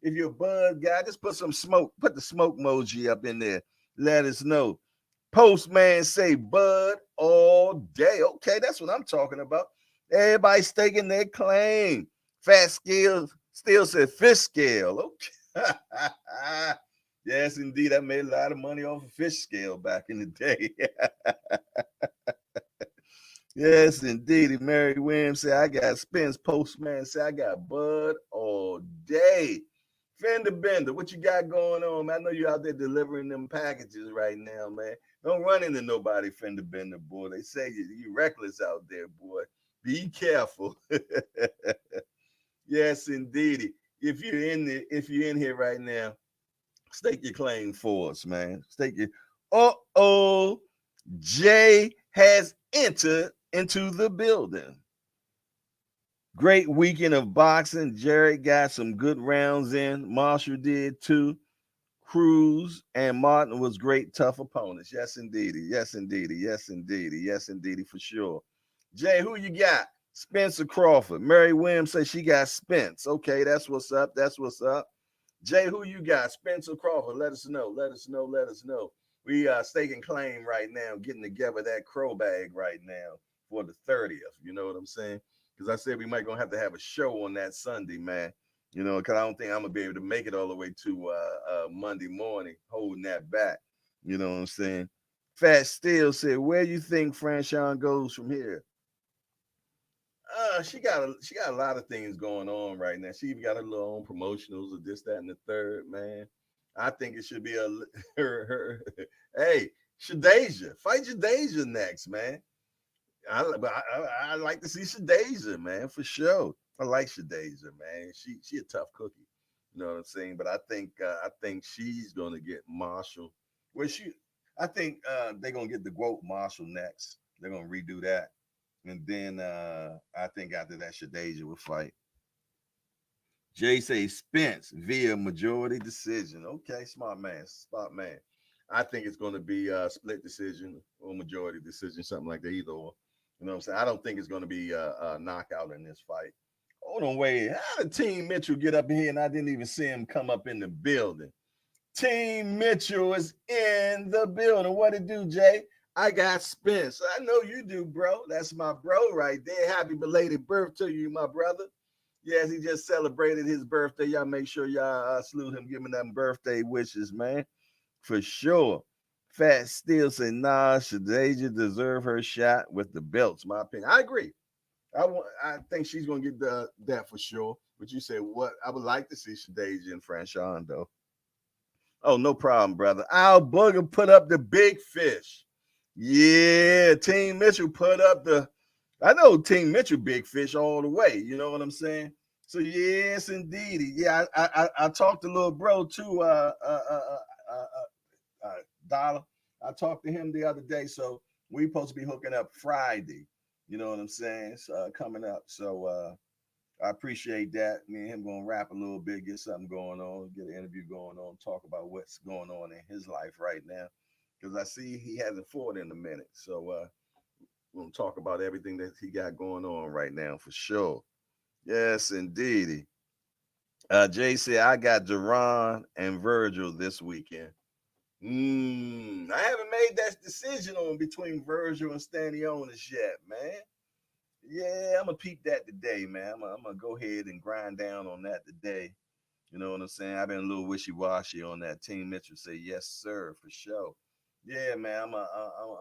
If you're a Bud guy, just put some smoke. Put the smoke emoji up in there. Let us know. Postman say Bud all day. Okay, that's what I'm talking about. Everybody staking their claim. Fat Skills still said fish scale. Okay. Yes, indeed. I made a lot of money off of fish scale back in the day. Yes, indeed. Mary Williams said, I got Spence. Postman said, I got Bud all day. Fender Bender, what you got going on, man? I know you out there delivering them packages right now, man. Don't run into nobody, Fender Bender, boy. They say you reckless out there, boy. Be careful. Yes, indeed. If you're in here right now, stake your claim for us, man. Stake your. Jay has entered into the building. Great weekend of boxing. Jared got some good rounds in. Marshall did too. Cruz and Martin was great, tough opponents. Yes, indeedy. Yes, indeedy. Yes, indeedy. Yes, indeedy, for sure. Jay, who you got? Spencer Crawford. Mary Williams says she got Spence. Okay, that's what's up. That's what's up. Jay, who you got? Spencer Crawford. Let us know. Let us know. Let us know. We staking claim right now, getting together that crow bag right now for the 30th. You know what I'm saying? Because I said we might gonna have to have a show on that Sunday, man. You know, because I don't think I'm gonna be able to make it all the way to Monday morning, holding that back. You know what I'm saying? Fat Steel said, "Where you think Franchon goes from here?" She got a lot of things going on right now. She even got her little own promotionals of this, that, and the third. Man, I think it should be her. Hey, Shadeja, fight Shadeja next, man. I like to see Shadeja, man, for sure. I like Shadeja, man. She a tough cookie. You know what I'm saying? But I think she's gonna get Marshall. I think they're gonna get the Quote Marshall next. They're gonna redo that. And then I think after that, Shadeja will fight. Jay say Spence via majority decision. Okay, smart man, smart man. I think it's going to be a split decision or majority decision, something like that, either or. You know what I'm saying? I don't think it's going to be a knockout in this fight. Hold on, wait. How did Team Mitchell get up here and I didn't even see him come up in the building? Team Mitchell is in the building. What it do, Jay? I got Spence. I know you do, bro. That's my bro right there. Happy belated birthday to you, my brother. Yes, he just celebrated his birthday. Y'all make sure y'all salute him, give him them birthday wishes, man. For sure. Fat Steel say, nah, Shadeja deserve her shot with the belts, my opinion. I agree. I think she's gonna get that for sure. But you said what? I would like to see Shadeja and Franchon, though. Oh, no problem, brother. Al Booger put up the big fish. Yeah, Team Mitchell put up I know Team Mitchell big fish all the way. You know what I'm saying? So yes, indeed. Yeah, I talked to little bro too, Dollar. I talked to him the other day. So We supposed to be hooking up Friday. You know what I'm saying? Coming up. So I appreciate that. Me and him gonna rap a little bit, get something going on, get an interview going on, talk about what's going on in his life right now. Because I see he hasn't fought in a minute. So we're gonna talk about everything that he got going on right now for sure. Yes, indeed. Jay said I got Jerron and Virgil this weekend. I haven't made that decision on between Virgil and Stanionis yet, man. Yeah, I'm gonna peep that today, man. I'm gonna go ahead and grind down on that today. You know what I'm saying? I've been a little wishy-washy on that. Team Mitchell say yes, sir, for sure. Yeah, man,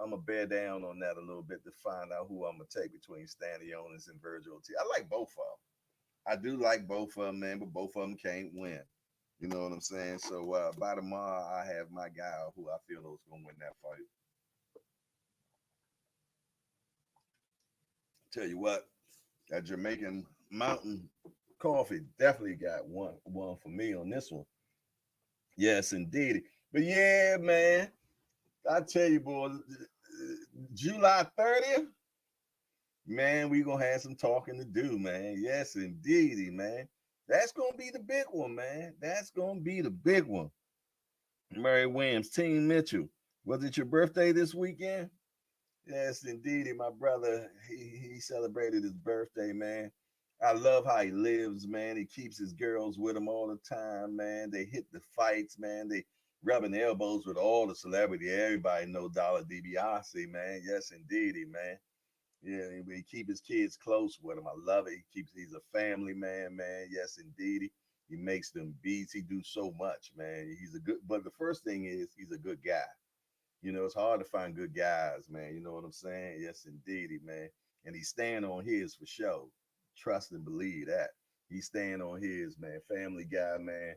I'm a bear down on that a little bit to find out who I'm gonna take between Stanionis and Virgil T. I like both of them. I do like both of them, man, but both of them can't win. You know what I'm saying? So by tomorrow, I have my guy who I feel is gonna win that fight. Tell you what, that Jamaican Mountain Coffee definitely got one for me on this one. Yes, indeed. But yeah, man, I tell you, boy, July 30th, man, we gonna have some talking to do, man. Yes, indeedy, man. That's gonna be the big one, man. That's gonna be the big one. Mary Williams, Team Mitchell. Was it your birthday this weekend? Yes, indeedy, my brother. He celebrated his birthday, man. I love how he lives, man. He keeps his girls with him all the time, man. They hit the fights, man. They rubbing elbows with all the celebrity. Everybody know Dollar DiBiase, man. Yes, indeedy, man. Yeah, he keep his kids close with him. I love it. He's a family man, man. Yes, indeed. He makes them beats. He do so much, man. He's a good, but the first thing is he's a good guy. You know, it's hard to find good guys, man. You know what I'm saying? Yes, indeedy, man. And he's staying on his for sure. Trust and believe that. He's staying on his, man. Family guy, man.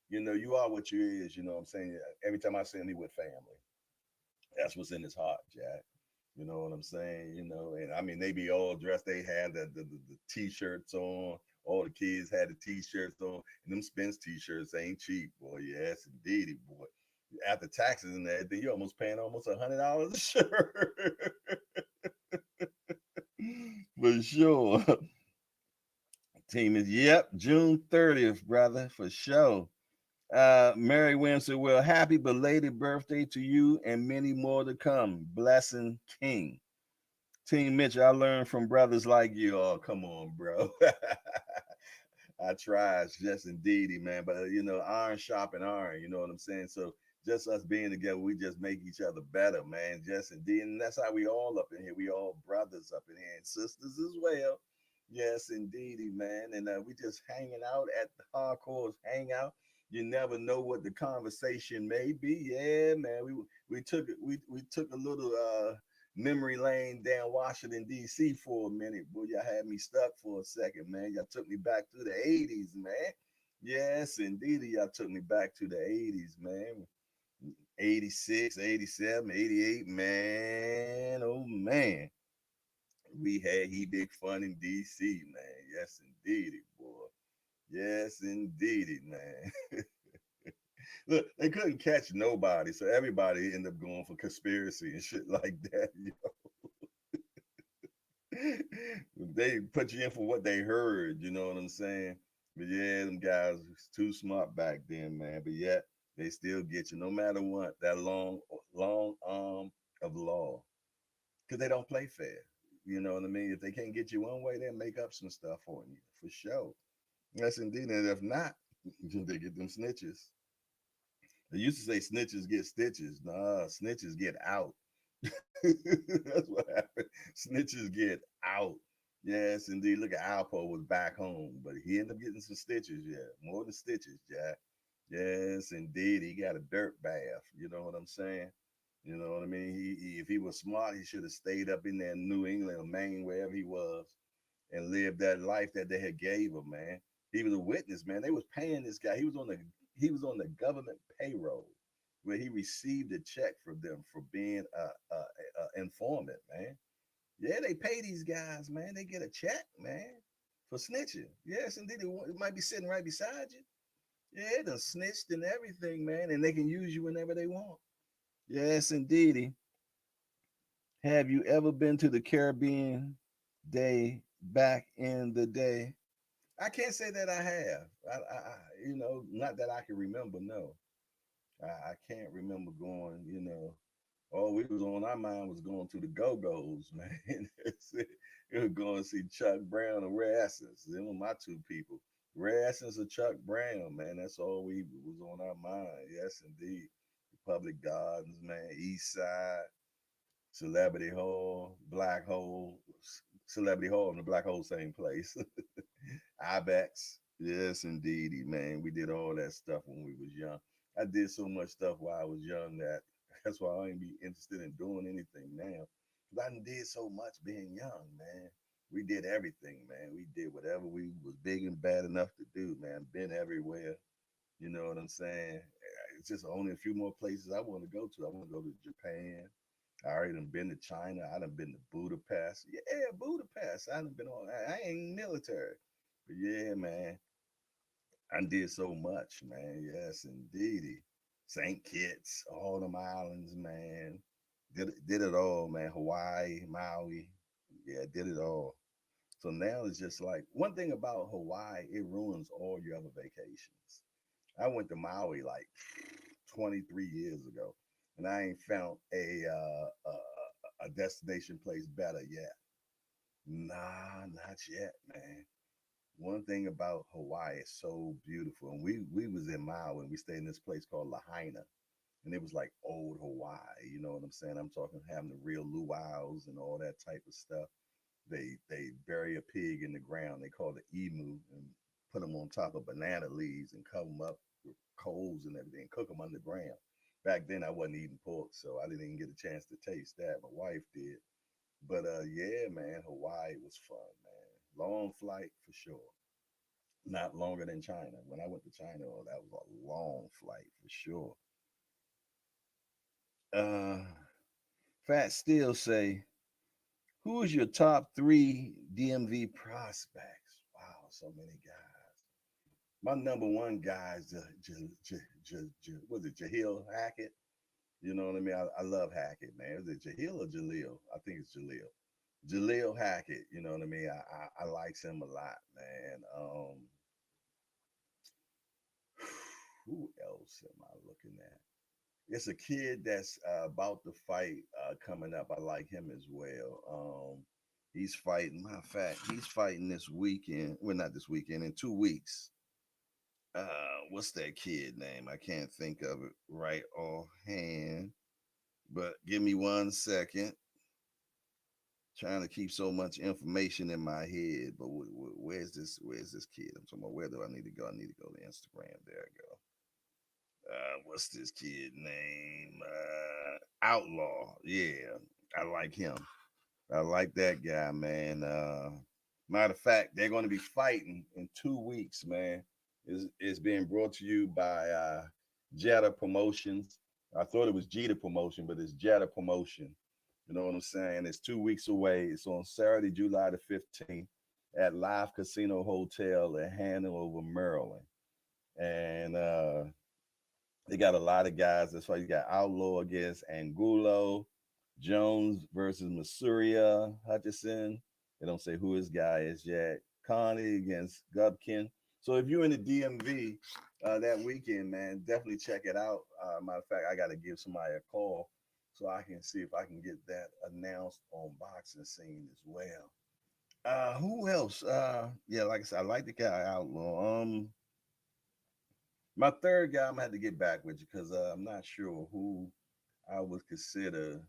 You know, you are what you is, you know what I'm saying? Every time I see him, he with family. That's what's in his heart, Jack. You know what I'm saying? You know, and I mean, they be all dressed. They had the t-shirts on. All the kids had the t-shirts on. And them Spence t-shirts ain't cheap, boy. Yes, indeedy, boy. After taxes and everything, you're almost paying almost $100 a shirt. For sure. Team is, yep, June 30th, brother, for sure. Mary Williams said, well, happy belated birthday to you and many more to come. Blessing King. Team Mitchell, I learned from brothers like you. Oh, come on, bro. I tried, yes, indeedy, man. But you know, iron sharpen iron. You know what I'm saying? So just us being together, we just make each other better, man. Yes, indeed, and that's how we all up in here. We all brothers up in here and sisters as well. Yes, indeedy, man. And we just hanging out at the hardcore hangout. You never know what the conversation may be. Yeah, man. We took a little memory lane down Washington D.C. for a minute. Boy, y'all had me stuck for a second, man. Y'all took me back to the 80s, man. Yes, indeed, y'all took me back to the 80s, man. 86, 87, 88, man. Oh man. We had he big fun in DC, man. Yes, indeedy, boy. Yes, indeedy, man. Look, they couldn't catch nobody, so everybody ended up going for conspiracy and shit like that. They put you in for what they heard, you know what I'm saying? But yeah, them guys was too smart back then, man. But yet they still get you no matter what. That long arm of law. Because they don't play fair. You know what I mean? If they can't get you one way, they'll make up some stuff for you, for sure. Yes, indeed. And if not, they get them snitches. They used to say snitches get stitches. Nah, snitches get out. That's what happened. Snitches get out. Yes, indeed. Look at Alpo was back home, but he ended up getting some stitches. Yeah, more than stitches, Jack. Yes, indeed. He got a dirt bath. You know what I'm saying? You know what I mean? If he was smart, he should have stayed up in there in New England or Maine, wherever he was, and lived that life that they had gave him, man. He was a witness, man. They was paying this guy. He was on the government payroll where he received a check from them for being a informant, man. Yeah, they pay these guys, man. They get a check, man, for snitching. Yes, indeed. It might be sitting right beside you. Yeah, they done snitched and everything, man, and they can use you whenever they want. Yes, indeedy. Have you ever been to the Caribbean day back in the day? I can't say that I have. Not that I can remember. No, I can't remember going. All we was on our mind was going to the Go-Go's, man. It was going to see Chuck Brown and Ray Essence. Them were my two people. Ray Essence or Chuck Brown, man. That's all we was on our mind. Yes, indeed. Public Gardens, man. East Side, Celebrity Hall, Black Hole, Celebrity Hall and the Black Hole, same place. Ibex. Yes, indeedy, man. We did all that stuff when we was young. I did so much stuff while I was young that that's why I ain't be interested in doing anything now. Cause I done did so much being young, man. We did everything, man. We did whatever we was big and bad enough to do, man. Been everywhere. You know what I'm saying? It's just only a few more places I want to go to. I want to go to Japan. I already done been to China. I done been to Budapest. Yeah, Budapest. I done been on. I ain't military, but yeah, man. I did so much, man. Yes, indeedy. St. Kitts, all them islands, man. Did it all, man. Hawaii, Maui. Yeah, did it all. So now it's just like one thing about Hawaii, it ruins all your other vacations. I went to Maui like 23 years ago, and I ain't found a destination place better yet. Nah, not yet, man. One thing about Hawaii is so beautiful, and we was in Maui and we stayed in this place called Lahaina, and it was like old Hawaii. You know what I'm saying? I'm talking having the real luau's and all that type of stuff. They bury a pig in the ground. They call it emu and put them on top of banana leaves and cover them up with coals and everything. Cook them underground. Back then I wasn't eating pork, so I didn't even get a chance to taste that. My wife did. But yeah, man, Hawaii was fun, man. Long flight for sure. Not longer than China. When I went to China, oh, that was a long flight for sure. Uh, Fat still say, who is your top three DMV prospects? Wow, so many guys. My number one guy is was it Jahil Hackett? You know what I mean? I love Hackett, man. Is it Jahil or Jaleel? I think it's Jaleel. Jaleel Hackett. You know what I mean? I likes him a lot, man. Who else am I looking at? It's a kid that's about to fight coming up. I like him as well. He's fighting. Matter of fact, he's fighting this weekend. Well, not this weekend. In 2 weeks. What's that kid name? I can't think of it right offhand. But give me 1 second. Trying to keep so much information in my head. But where's this? Where's this kid? I'm talking about where do I need to go? I need to go to Instagram. There I go. What's this kid name? Outlaw. Yeah, I like him. I like that guy, man. Matter of fact, they're going to be fighting in 2 weeks, man. It's being brought to you by Jetta Promotions. I thought it was Jetta Promotion, but it's Jetta Promotion. You know what I'm saying? It's 2 weeks away. It's on Saturday, July the 15th at Live Casino Hotel in Hanover, Maryland. And they got a lot of guys. That's why you got Outlaw against Angulo, Jones versus Masuria Hutchison. They don't say who his guy is yet. Connie against Gubkin. So if you're in the DMV that weekend, man, definitely check it out. Matter of fact, I got to give somebody a call so I can see if I can get that announced on Boxing Scene as well. Who else? Yeah, like I said, I like the guy Outlaw. My third guy, I'm gonna have to get back with you because I'm not sure who I would consider.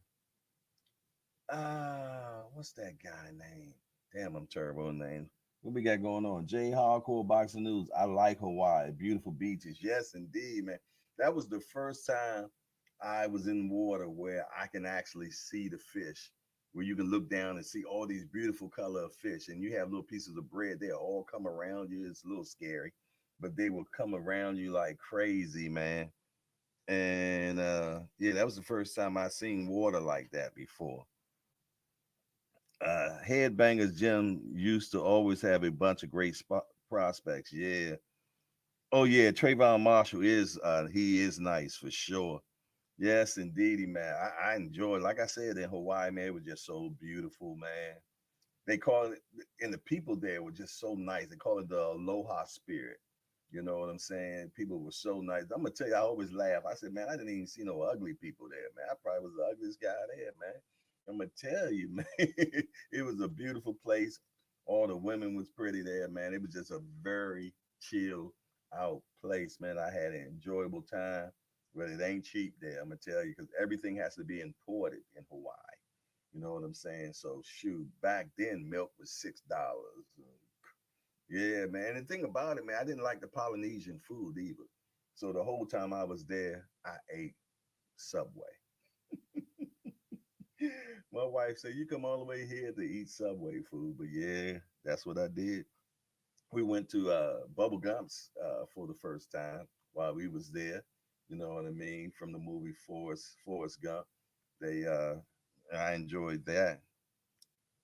What's that guy name? Damn, I'm terrible with names. What we got going on? J Hardcore Boxing News. I like Hawaii. Beautiful beaches. Yes, indeed, man. That was the first time I was in water where I can actually see the fish, where you can look down and see all these beautiful color of fish, and you have little pieces of bread. They all come around you. It's a little scary, but they will come around you like crazy, man. And yeah, that was the first time I seen water like that before. Headbangers Gym used to always have a bunch of great prospects. Yeah. Oh yeah, Trayvon Marshall is he is nice for sure. Yes, indeedy, man. I enjoyed, like I said, in Hawaii, man, it was just so beautiful, man. They call it, and the people there were just so nice. They call it the aloha spirit. You know what I'm saying? People were so nice. I'm gonna tell you, I always laugh. I said, man, I didn't even see no ugly people there, man. I probably was the ugliest guy there, man. I'm gonna tell you, man. It was a beautiful place. All the women was pretty there, man. It was just a very chill out place, man. I had an enjoyable time, but it ain't cheap there. I'm gonna tell you, because everything has to be imported in Hawaii. You know what I'm saying? So shoot, back then milk was $6. Yeah, man. And the thing about it, man, I didn't like the Polynesian food either. So the whole time I was there, I ate Subway. My wife said, "You come all the way here to eat Subway food," but yeah, that's what I did. We went to Bubble Gump's for the first time while we was there. You know what I mean? From the movie Forrest Gump. They I enjoyed that.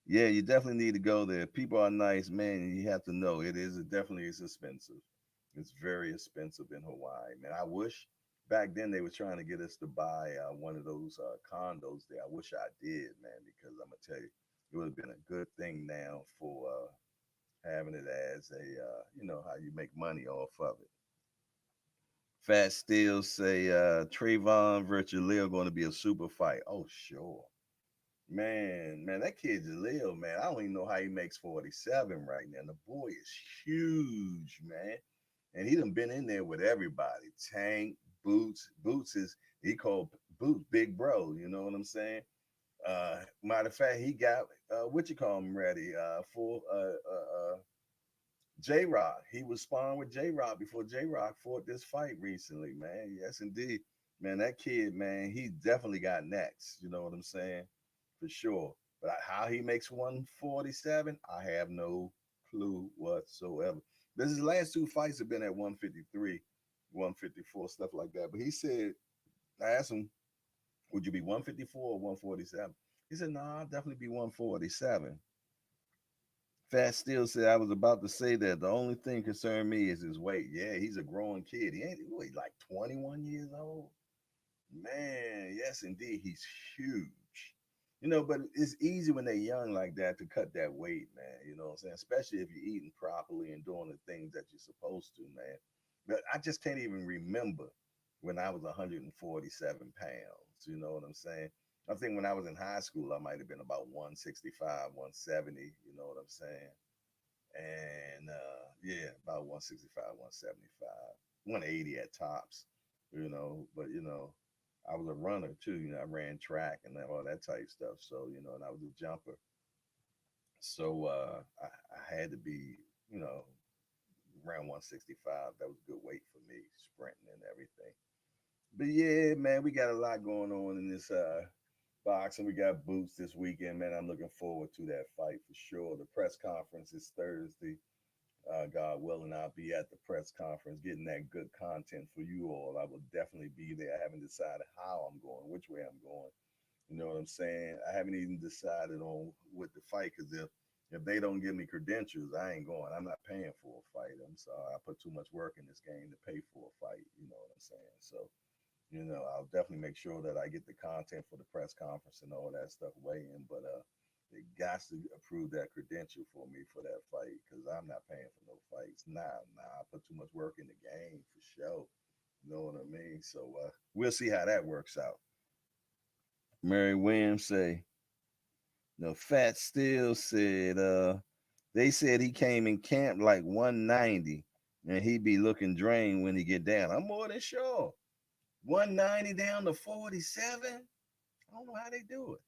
Yeah, you definitely need to go there. People are nice, man. And you have to know it definitely is expensive. It's very expensive in Hawaii, man. I wish back then they were trying to get us to buy one of those condos there. I wish I did, man, because I'm gonna tell you, it would have been a good thing now for having it as a how you make money off of it. Fat Steel say Trayvon versus Jaleel going to be a super fight. Oh sure. Man, that kid Jaleel, man, I don't even know how he makes 47 right now. The boy is huge, man. And he done been in there with everybody. Tank, Boots is he called Boots Big Bro, you know what I'm saying? Matter of fact, he got what you call him ready for J Rock. He was sparring with J Rock before J Rock fought this fight recently, man. Yes, indeed. Man, that kid, man, he definitely got next. You know what I'm saying? For sure. But how he makes 147, I have no clue whatsoever. This his last two fights have been at 153, 154, stuff like that. But he said, I asked him, would you be 154 or 147? He said, no, I'll definitely be 147. Fat Steel said, I was about to say that the only thing concerned me is his weight. Yeah, he's a growing kid. He ain't what, like 21 years old. Man, yes, indeed. He's huge. But it's easy when they're young like that to cut that weight, man. You know what I'm saying? Especially if you're eating properly and doing the things that you're supposed to, man. But I just can't even remember when I was 147 pounds. You know what I'm saying? I think when I was in high school, I might have been about 165, 170. You know what I'm saying? And yeah, about 165, 175, 180 at tops, but I was a runner too, I ran track and all that type stuff. So, and I was a jumper. So I had to be, you know, around 165. That was a good weight for me, sprinting and everything. But yeah, man, we got a lot going on in this boxing. We got Boots this weekend, man. I'm looking forward to that fight for sure. The press conference is Thursday. God willing, I'll be at the press conference getting that good content for you all. I will definitely be there. I haven't decided how I'm going, which way I'm going. You know what I'm saying? I haven't even decided on what the fight because if they don't give me credentials, I ain't going. I'm not paying for a fight. I'm sorry. I put too much work in this game to pay for a fight. You know what I'm saying? So I'll definitely make sure that I get the content for the press conference and all that stuff way in. But they got to approve that credential for me for that fight because I'm not paying for no fights. Nah, I put too much work in the game for sure. You know what I mean? So we'll see how that works out. Mary Williams say, no, Fat Still said, they said he came in camp like 190 and he be looking drained when he get down. I'm more than sure. 190 down to 47? I don't know how they do it.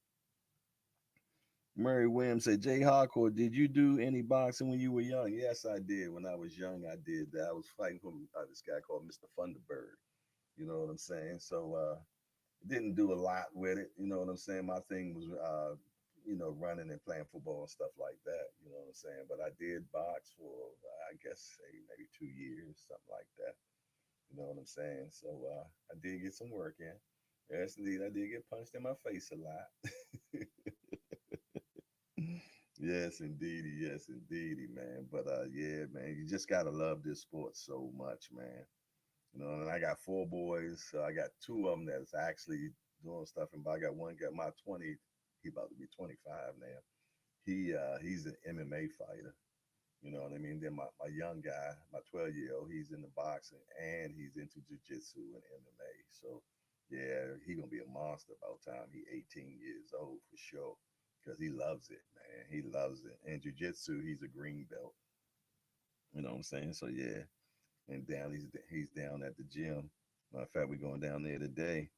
Murray Williams said, Jay Hardcore, did you do any boxing when you were young? Yes, I did. When I was young, I did that. I was fighting from this guy called Mr. Thunderbird. You know what I'm saying? So didn't do a lot with it. You know what I'm saying? My thing was, running and playing football and stuff like that. You know what I'm saying? But I did box for, I guess, say maybe 2 years, something like that. You know what I'm saying? So I did get some work in. Yes, indeed, I did get punched in my face a lot. Yes, indeedy. Yes, indeedy, man. But yeah, man, you just gotta love this sport so much, man. And I got 4 boys. So I got 2 of them that's actually doing stuff. And I got one, got my 20. He about to be 25 now. He's an MMA fighter. You know what I mean? Then my young guy, my 12-year-old, he's into boxing and he's into jiu-jitsu and MMA. So yeah, he gonna be a monster about time he 18 years old for sure. Because he loves it, man. He loves it. And jiu-jitsu, he's a green belt. You know what I'm saying? So yeah. And he's down at the gym. Matter of fact, we're going down there today.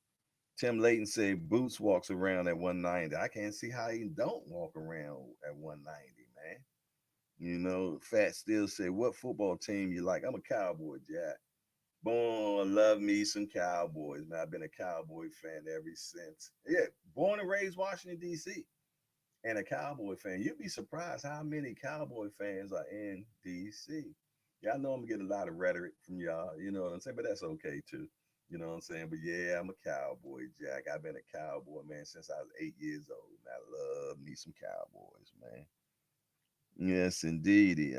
Tim Layton said Boots walks around at 190. I can't see how he don't walk around at 190, man. Fat still said, what football team you like? I'm a Cowboy, Jack. Born, love me some Cowboys, man. I've been a Cowboy fan ever since. Yeah, born and raised Washington, D.C. and a Cowboy fan. You'd be surprised how many Cowboy fans are in D.C. Yeah, I know I'm gonna get a lot of rhetoric from y'all, you know what I'm saying, but that's okay too. You know what I'm saying? But yeah, I'm a Cowboy, Jack. I've been a Cowboy, man, since I was 8 years old. Man, I love me some Cowboys, man. Yes, indeedy.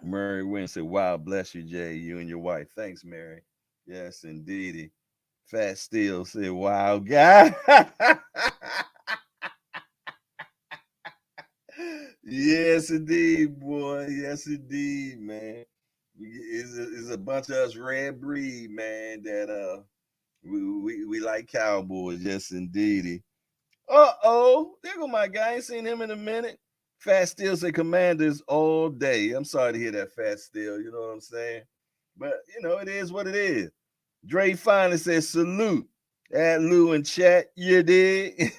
Mary Wynn said, wow, bless you, Jay, you and your wife. Thanks, Mary. Yes, indeedy. Fat Steel said, wow, guy. Yes, indeed, boy. Yes, indeed, man. It's a bunch of us red breed, man, that we like Cowboys. Yes, indeedy. Uh-oh. There go my guy. I ain't seen him in a minute. Fat Steel say Commanders all day. I'm sorry to hear that, Fat Steel. You know what I'm saying? But, it is what it is. Dre finally says salute. Add Lou in chat. You did.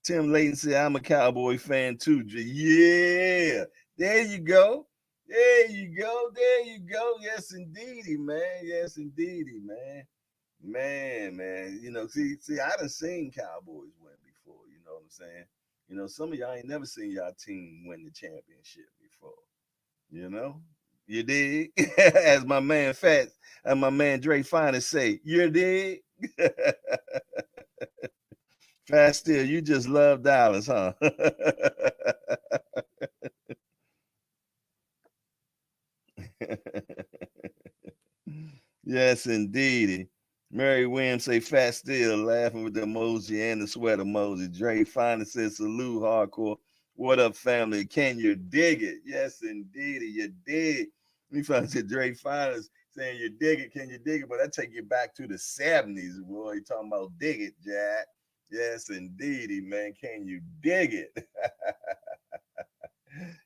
Tim Layton said, I'm a Cowboy fan too. Yeah. There you go. There you go. There you go. Yes, indeedy, man. Yes, indeedy, man. Man. See, I done seen Cowboys win before. You know what I'm saying? Some of y'all ain't never seen y'all team win the championship before. You know? You dig? As my man Fat and my man Dre Finally say, you dig? Fast still, you just love Dallas, huh? Yes, indeedy. Mary Williams say fat still laughing with the emoji and the sweat emoji. Dre finally says salute hardcore. What up, family? Can you dig it? Yes, indeedy, you dig. Me finally said Dre finally saying you dig it. Can you dig it? But that take you back to the 70s, boy. You talking about dig it, Jack. Yes, indeedy, man. Can you dig it?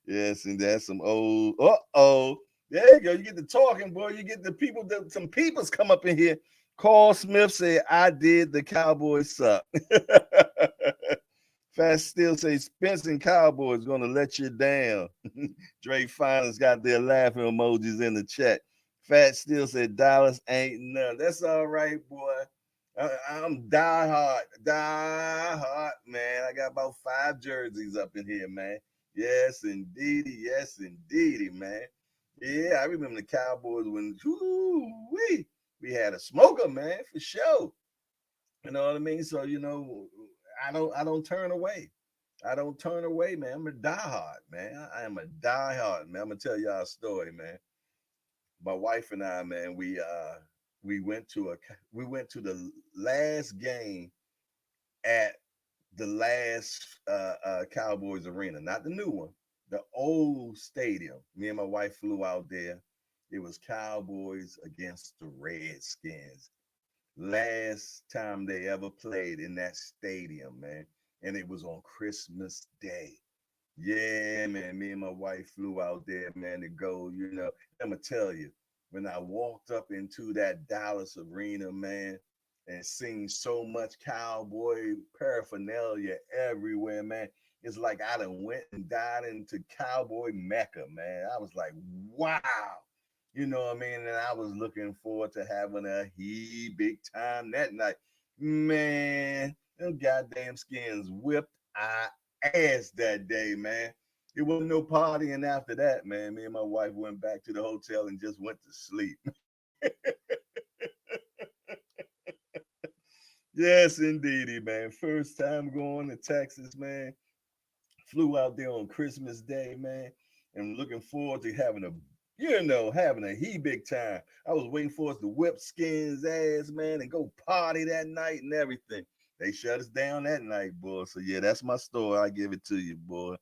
Yes, and that's some old. Uh-oh. There you go. You get the talking, boy. You get the people. Some peoples come up in here. Carl Smith said, I did. The Cowboys suck. Fast still say Spence and Cowboys gonna let you down. Drake finals got their laughing emojis in the chat. Fat still said Dallas ain't none. That's all right, boy. I'm die hard, man. I got about 5 jerseys up in here, man. Yes, indeedy. Yes, indeedy, man. Yeah, I remember the Cowboys when we had a smoker, man, for sure. You know what I mean? So, I don't turn away. I don't turn away, man. I'm a diehard, man. I am a diehard, man. I'm gonna tell y'all a story, man. My wife and I, man, we went to the last game at the last Cowboys arena, not the new one, the old stadium. Me and my wife flew out there. It was Cowboys against the Redskins. Last time they ever played in that stadium, man. And it was on Christmas Day. Yeah, man. Me and my wife flew out there, man, to go. I'm gonna tell you, when I walked up into that Dallas arena, man, and seen so much cowboy paraphernalia everywhere, man. It's like I done went and died into cowboy Mecca, man. I was like, wow. You know what I mean? And I was looking forward to having a big time that night. Man, them goddamn skins whipped our ass that day, man. It wasn't no partying after that, man. Me and my wife went back to the hotel and just went to sleep. Yes, indeedy, man. First time going to Texas, man. Flew out there on Christmas Day, man. And looking forward to having a You know, having a big time. I was waiting for us to whip Skins' ass, man, and go party that night and everything. They shut us down that night, boy. So yeah, that's my story. I give it to you, boy.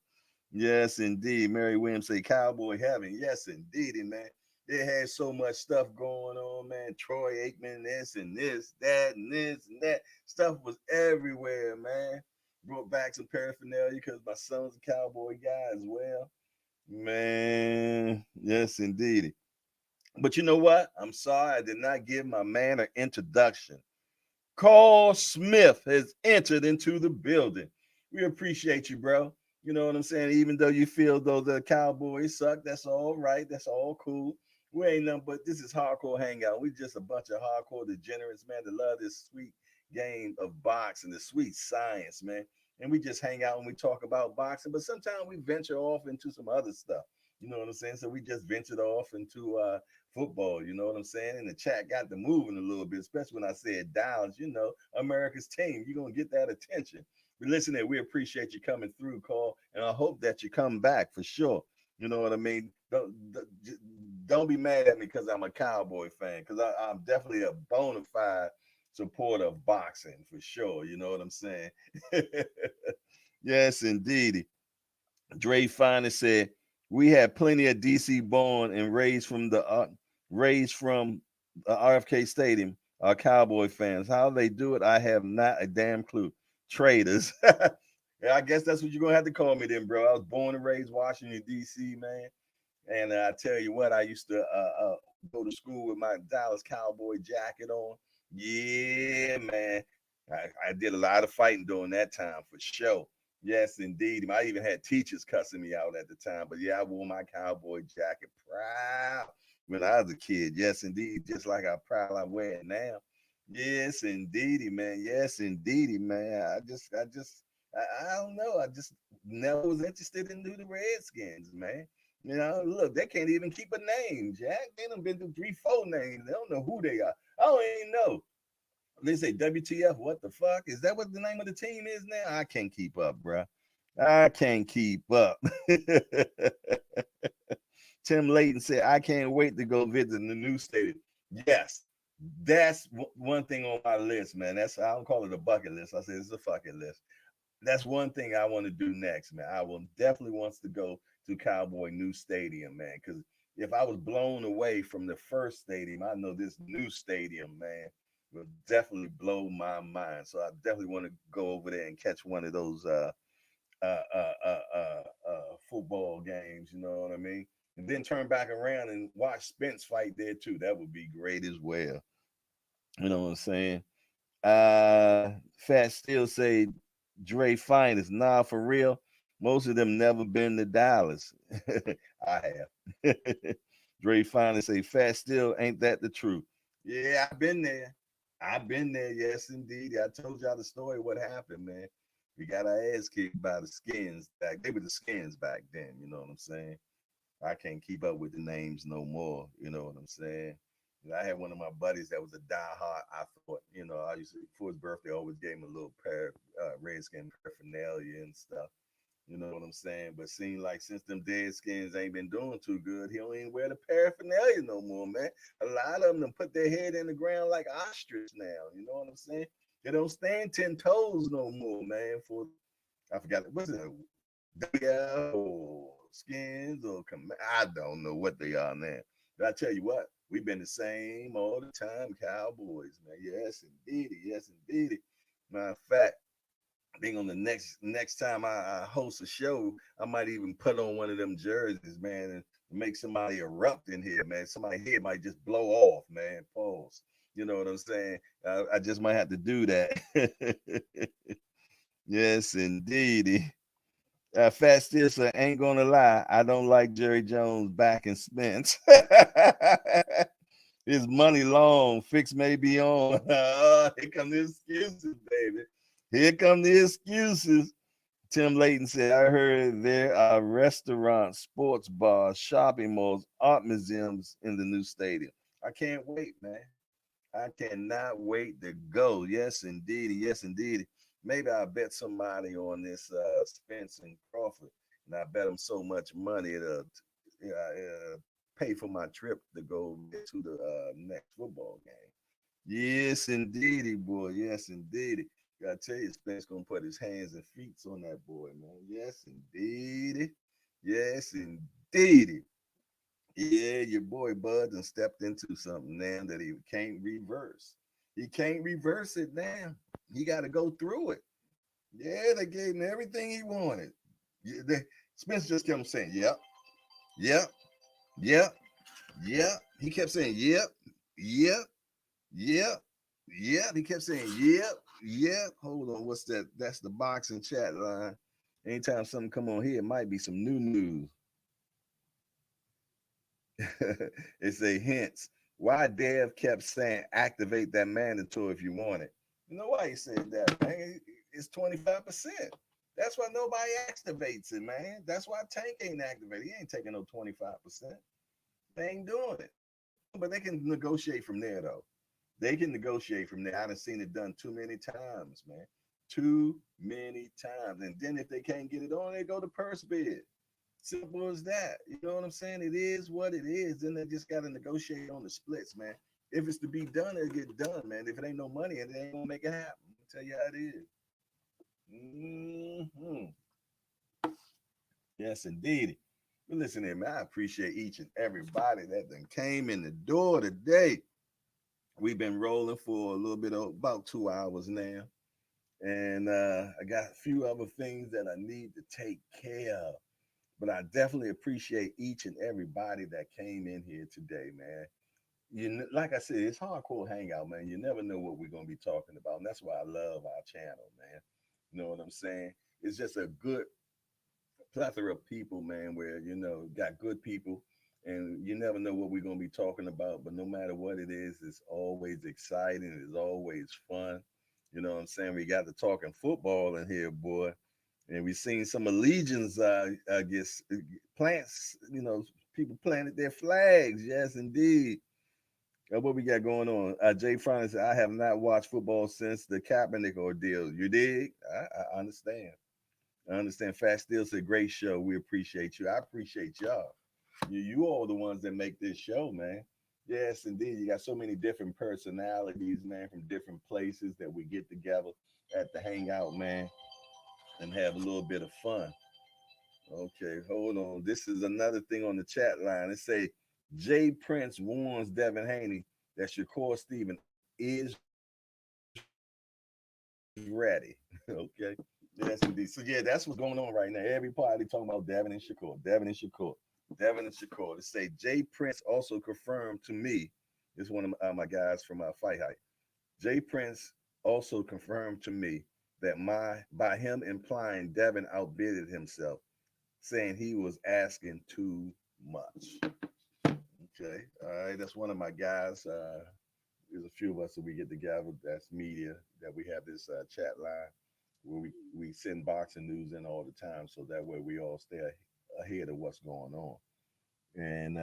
Yes, indeed. Mary Williams say Cowboy Heaven. Yes, indeed, man. They had so much stuff going on, man. Troy Aikman, this and this, that, and this and that. Stuff was everywhere, man. Brought back some paraphernalia because my son's a cowboy guy as well. Man, yes, indeed. But you know what? I'm sorry I did not give my man an introduction. Carl Smith has entered into the building. We appreciate you, bro. You know what I'm saying? Even though you feel though the Cowboys suck, that's all right. That's all cool. We ain't nothing but this is hardcore hangout. We just a bunch of hardcore degenerates, man, that love this sweet game of boxing, the sweet science, man. And we just hang out and we talk about boxing, but sometimes we venture off into some other stuff. You know what I'm saying? So we just ventured off into football. You know what I'm saying? And the chat got to moving a little bit, especially when I said Dallas, you know, America's team. You're going to get that attention. But listen, we appreciate you coming through, Carl. And I hope that you come back for sure. You know what I mean? Don't be mad at me because I'm a Cowboy fan, because I'm definitely a bona fide supporter of boxing for sure. You know what I'm saying? Yes, indeed. Dre Finest said, "We had plenty of DC born and raised from the RFK Stadium. Our Cowboy fans. How they do it, I have not a damn clue. Traitors." Yeah, I guess that's what you're gonna have to call me then, bro. I was born and raised Washington D.C., man. And I tell you what, I used to go to school with my Dallas Cowboy jacket on. Yeah, man. I did a lot of fighting during that time for sure. Yes, indeed. I even had teachers cussing me out at the time. But yeah, I wore my cowboy jacket proud when I was a kid. Yes, indeed. Just like I'm proud I'm wearing now. Yes, indeedy, man. Yes, indeedy, man. I don't know. I just never was interested in the Redskins, man. You know, look, they can't even keep a name, Jack. They done been through 3, 4 names. They don't know who they are. I don't even know. They say WTF, what the fuck? Is that what the name of the team is now? I can't keep up, bruh. I can't keep up. Tim Layton said, I can't wait to go visit the new stadium. Yes, that's one thing on my list, man. I don't call it a bucket list. I said it's a fucking list. That's one thing I want to do next, man. I will definitely wants to go to Cowboy new stadium, man. Because if I was blown away from the first stadium, I know this new stadium, man, will definitely blow my mind. So I definitely want to go over there and catch one of those football games. You know what I mean? And then turn back around and watch Spence fight there too. That would be great as well. You know what I'm saying? Fat still say Dre Finest. Nah, for real. Most of them never been to Dallas. I have. Dre Finest say Fat still ain't that the truth. Yeah, I've been there. I've been there. Yes, indeed. I told y'all the story. What happened, man? We got our ass kicked by the Skins back. They were the Skins back then. You know what I'm saying? I can't keep up with the names no more. You know what I'm saying? And I had one of my buddies that was a diehard. I thought, you know, I used to for his birthday, I always gave him a little pair of redskin paraphernalia and stuff. You know what I'm saying? But seems like since them dead skins ain't been doing too good, he don't even wear the paraphernalia no more, man. A lot of them put their head in the ground like ostrich now. You know what I'm saying? They don't stand 10 toes no more, man. For I forgot what's it, or skins or I don't know what they are now. But I tell you what, we've been the same all the time, Cowboys, man. Yes, indeedy. Yes, indeedy. Matter of fact, being on the next time I host a show, I might even put on one of them jerseys, man, and make somebody erupt in here, man. Somebody head might just blow off, man. Pause. You know what I'm saying? I just might have to do that. Yes, indeed. Fat Steel ain't gonna lie. I don't like Jerry Jones back and Spence. His money long. Fix may be on. Here come the excuses, baby. Here come the excuses. Tim Layton said, I heard there are restaurants, sports bars, shopping malls, art museums in the new stadium. I can't wait, man. I cannot wait to go. Yes, indeed. Yes, indeed. Maybe I'll bet somebody on this Spence and Crawford, and I bet them so much money it'll pay for my trip to go to the next football game. Yes, indeedy, boy. Yes, indeedy. Gotta tell you, Spence gonna put his hands and feet on that boy, man. Yes, indeedy. Yes, indeedy. Yeah, your boy Bud done stepped into something now that he can't reverse. He can't reverse it now. He got to go through it. Yeah, they gave him everything he wanted. Yeah, Spence just kept saying, "Yep, yep, yep, yep." He kept saying, "Yep, yep, yep, yep." He kept saying, "Yep, yep." Hold on, what's that? That's the boxing chat line. Anytime something come on here, it might be some new news. It's a hints. Why Dev kept saying activate that mandatory if you want it. You know why he said that, man? It's 25%. That's why nobody activates it, man. That's why Tank ain't activated. He ain't taking no 25%. They ain't doing it. But they can negotiate from there, though. They can negotiate from there. I done seen it done too many times, man. Too many times. And then if they can't get it on, they go to purse bid. Simple as that. You know what I'm saying? It is what it is. Then they just got to negotiate on the splits, man. If it's to be done, it'll get done, man. If it ain't no money, it ain't gonna make it happen. I'll tell you how it is. Mm-hmm. Yes, indeed. But listen here, man. I appreciate each and everybody that done came in the door today. We've been rolling for a little bit of about 2 hours now. And I got a few other things that I need to take care of. But I definitely appreciate each and everybody that came in here today, man. Like I said, it's hardcore hangout, man. You never know what we're gonna be talking about, and that's why I love our channel, man. You know what I'm saying? It's just a good plethora of people, man. Where got good people, and you never know what we're gonna be talking about. But no matter what it is, it's always exciting. It's always fun. You know what I'm saying? We got to talking football in here, boy. And we've seen some allegiance, I guess, plants, people planted their flags. Yes, indeed. What we got going on? Jay Fronley said, I have not watched football since the Kaepernick ordeal. You dig? I understand. I understand. Fat Steel said, great show. We appreciate you. I appreciate y'all. You all the ones that make this show, man. Yes, indeed. You got so many different personalities, man, from different places that we get together at the hangout, man, and have a little bit of fun. Okay, hold on. This is another thing on the chat line. It say Jay Prince warns Devin Haney that Shakur Stephen is ready. Okay. Yes, indeed. So yeah, that's what's going on right now. Everybody talking about Devin and Shakur. Devin and Shakur. Devin and Shakur. They say Jay Prince also confirmed to me. This is one of my guys from Fight Hype. Jay Prince also confirmed to me that by him implying Devin outbidded himself, saying he was asking too much. Okay, all right, that's one of my guys. There's a few of us that we get together. That's media that we have this chat line where we send boxing news in all the time, so that way we all stay ahead of what's going on. And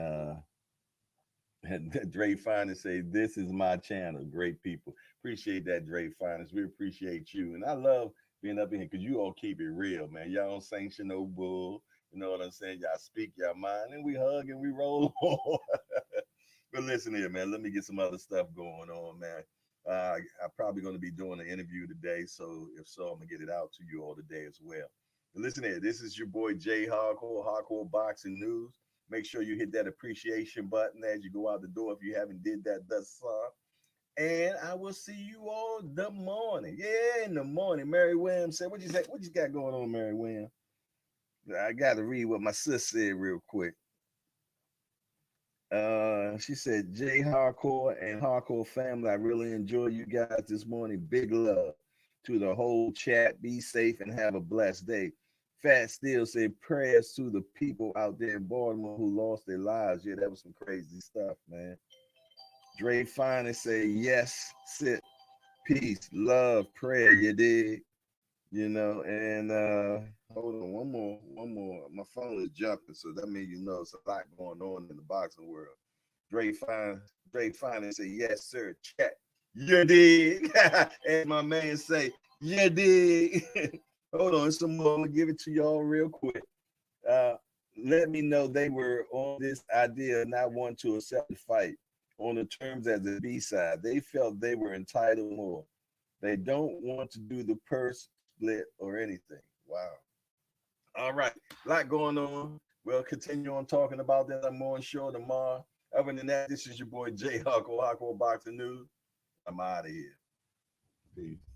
Dre Finest say, this is my channel. Great people. Appreciate that, Dre Finest. We appreciate you. And I love being up in here because you all keep it real, man. Y'all don't sanction no bull. You know what I'm saying? Y'all speak your mind and we hug and we roll on. But listen here, man. Let me get some other stuff going on, man. I'm probably going to be doing an interview today. So if so, I'm going to get it out to you all today as well. But listen here. This is your boy Jay Hardcore Boxing News. Make sure you hit that appreciation button as you go out the door if you haven't did that thus far. And I will see you all the morning. Yeah, in the morning. Mary Williams said, what you say? What you got going on, Mary Williams? I got to read what my sis said real quick. She said, Jay Hardcore and Hardcore family, I really enjoy you guys this morning. Big love to the whole chat. Be safe and have a blessed day. Fat Steel said prayers to the people out there in Baltimore who lost their lives. Yeah, that was some crazy stuff, man. Dre Finest say yes, sit, peace, love, prayer. You dig? And hold on, one more. My phone is jumping, so that means it's a lot going on in the boxing world. Dre Finest say yes, sir. Chat. You dig? And my man say, you dig? Hold on, some more. I'm gonna give it to y'all real quick. let me know they were on this idea of not wanting to accept the fight on the terms as a B-side. They felt they were entitled more. They don't want to do the purse split or anything. Wow. All right. A lot going on. We'll continue on talking about that. I'm more sure tomorrow. Other than that, this is your boy Jay Hardcoreboxing News. I'm out of here. Peace.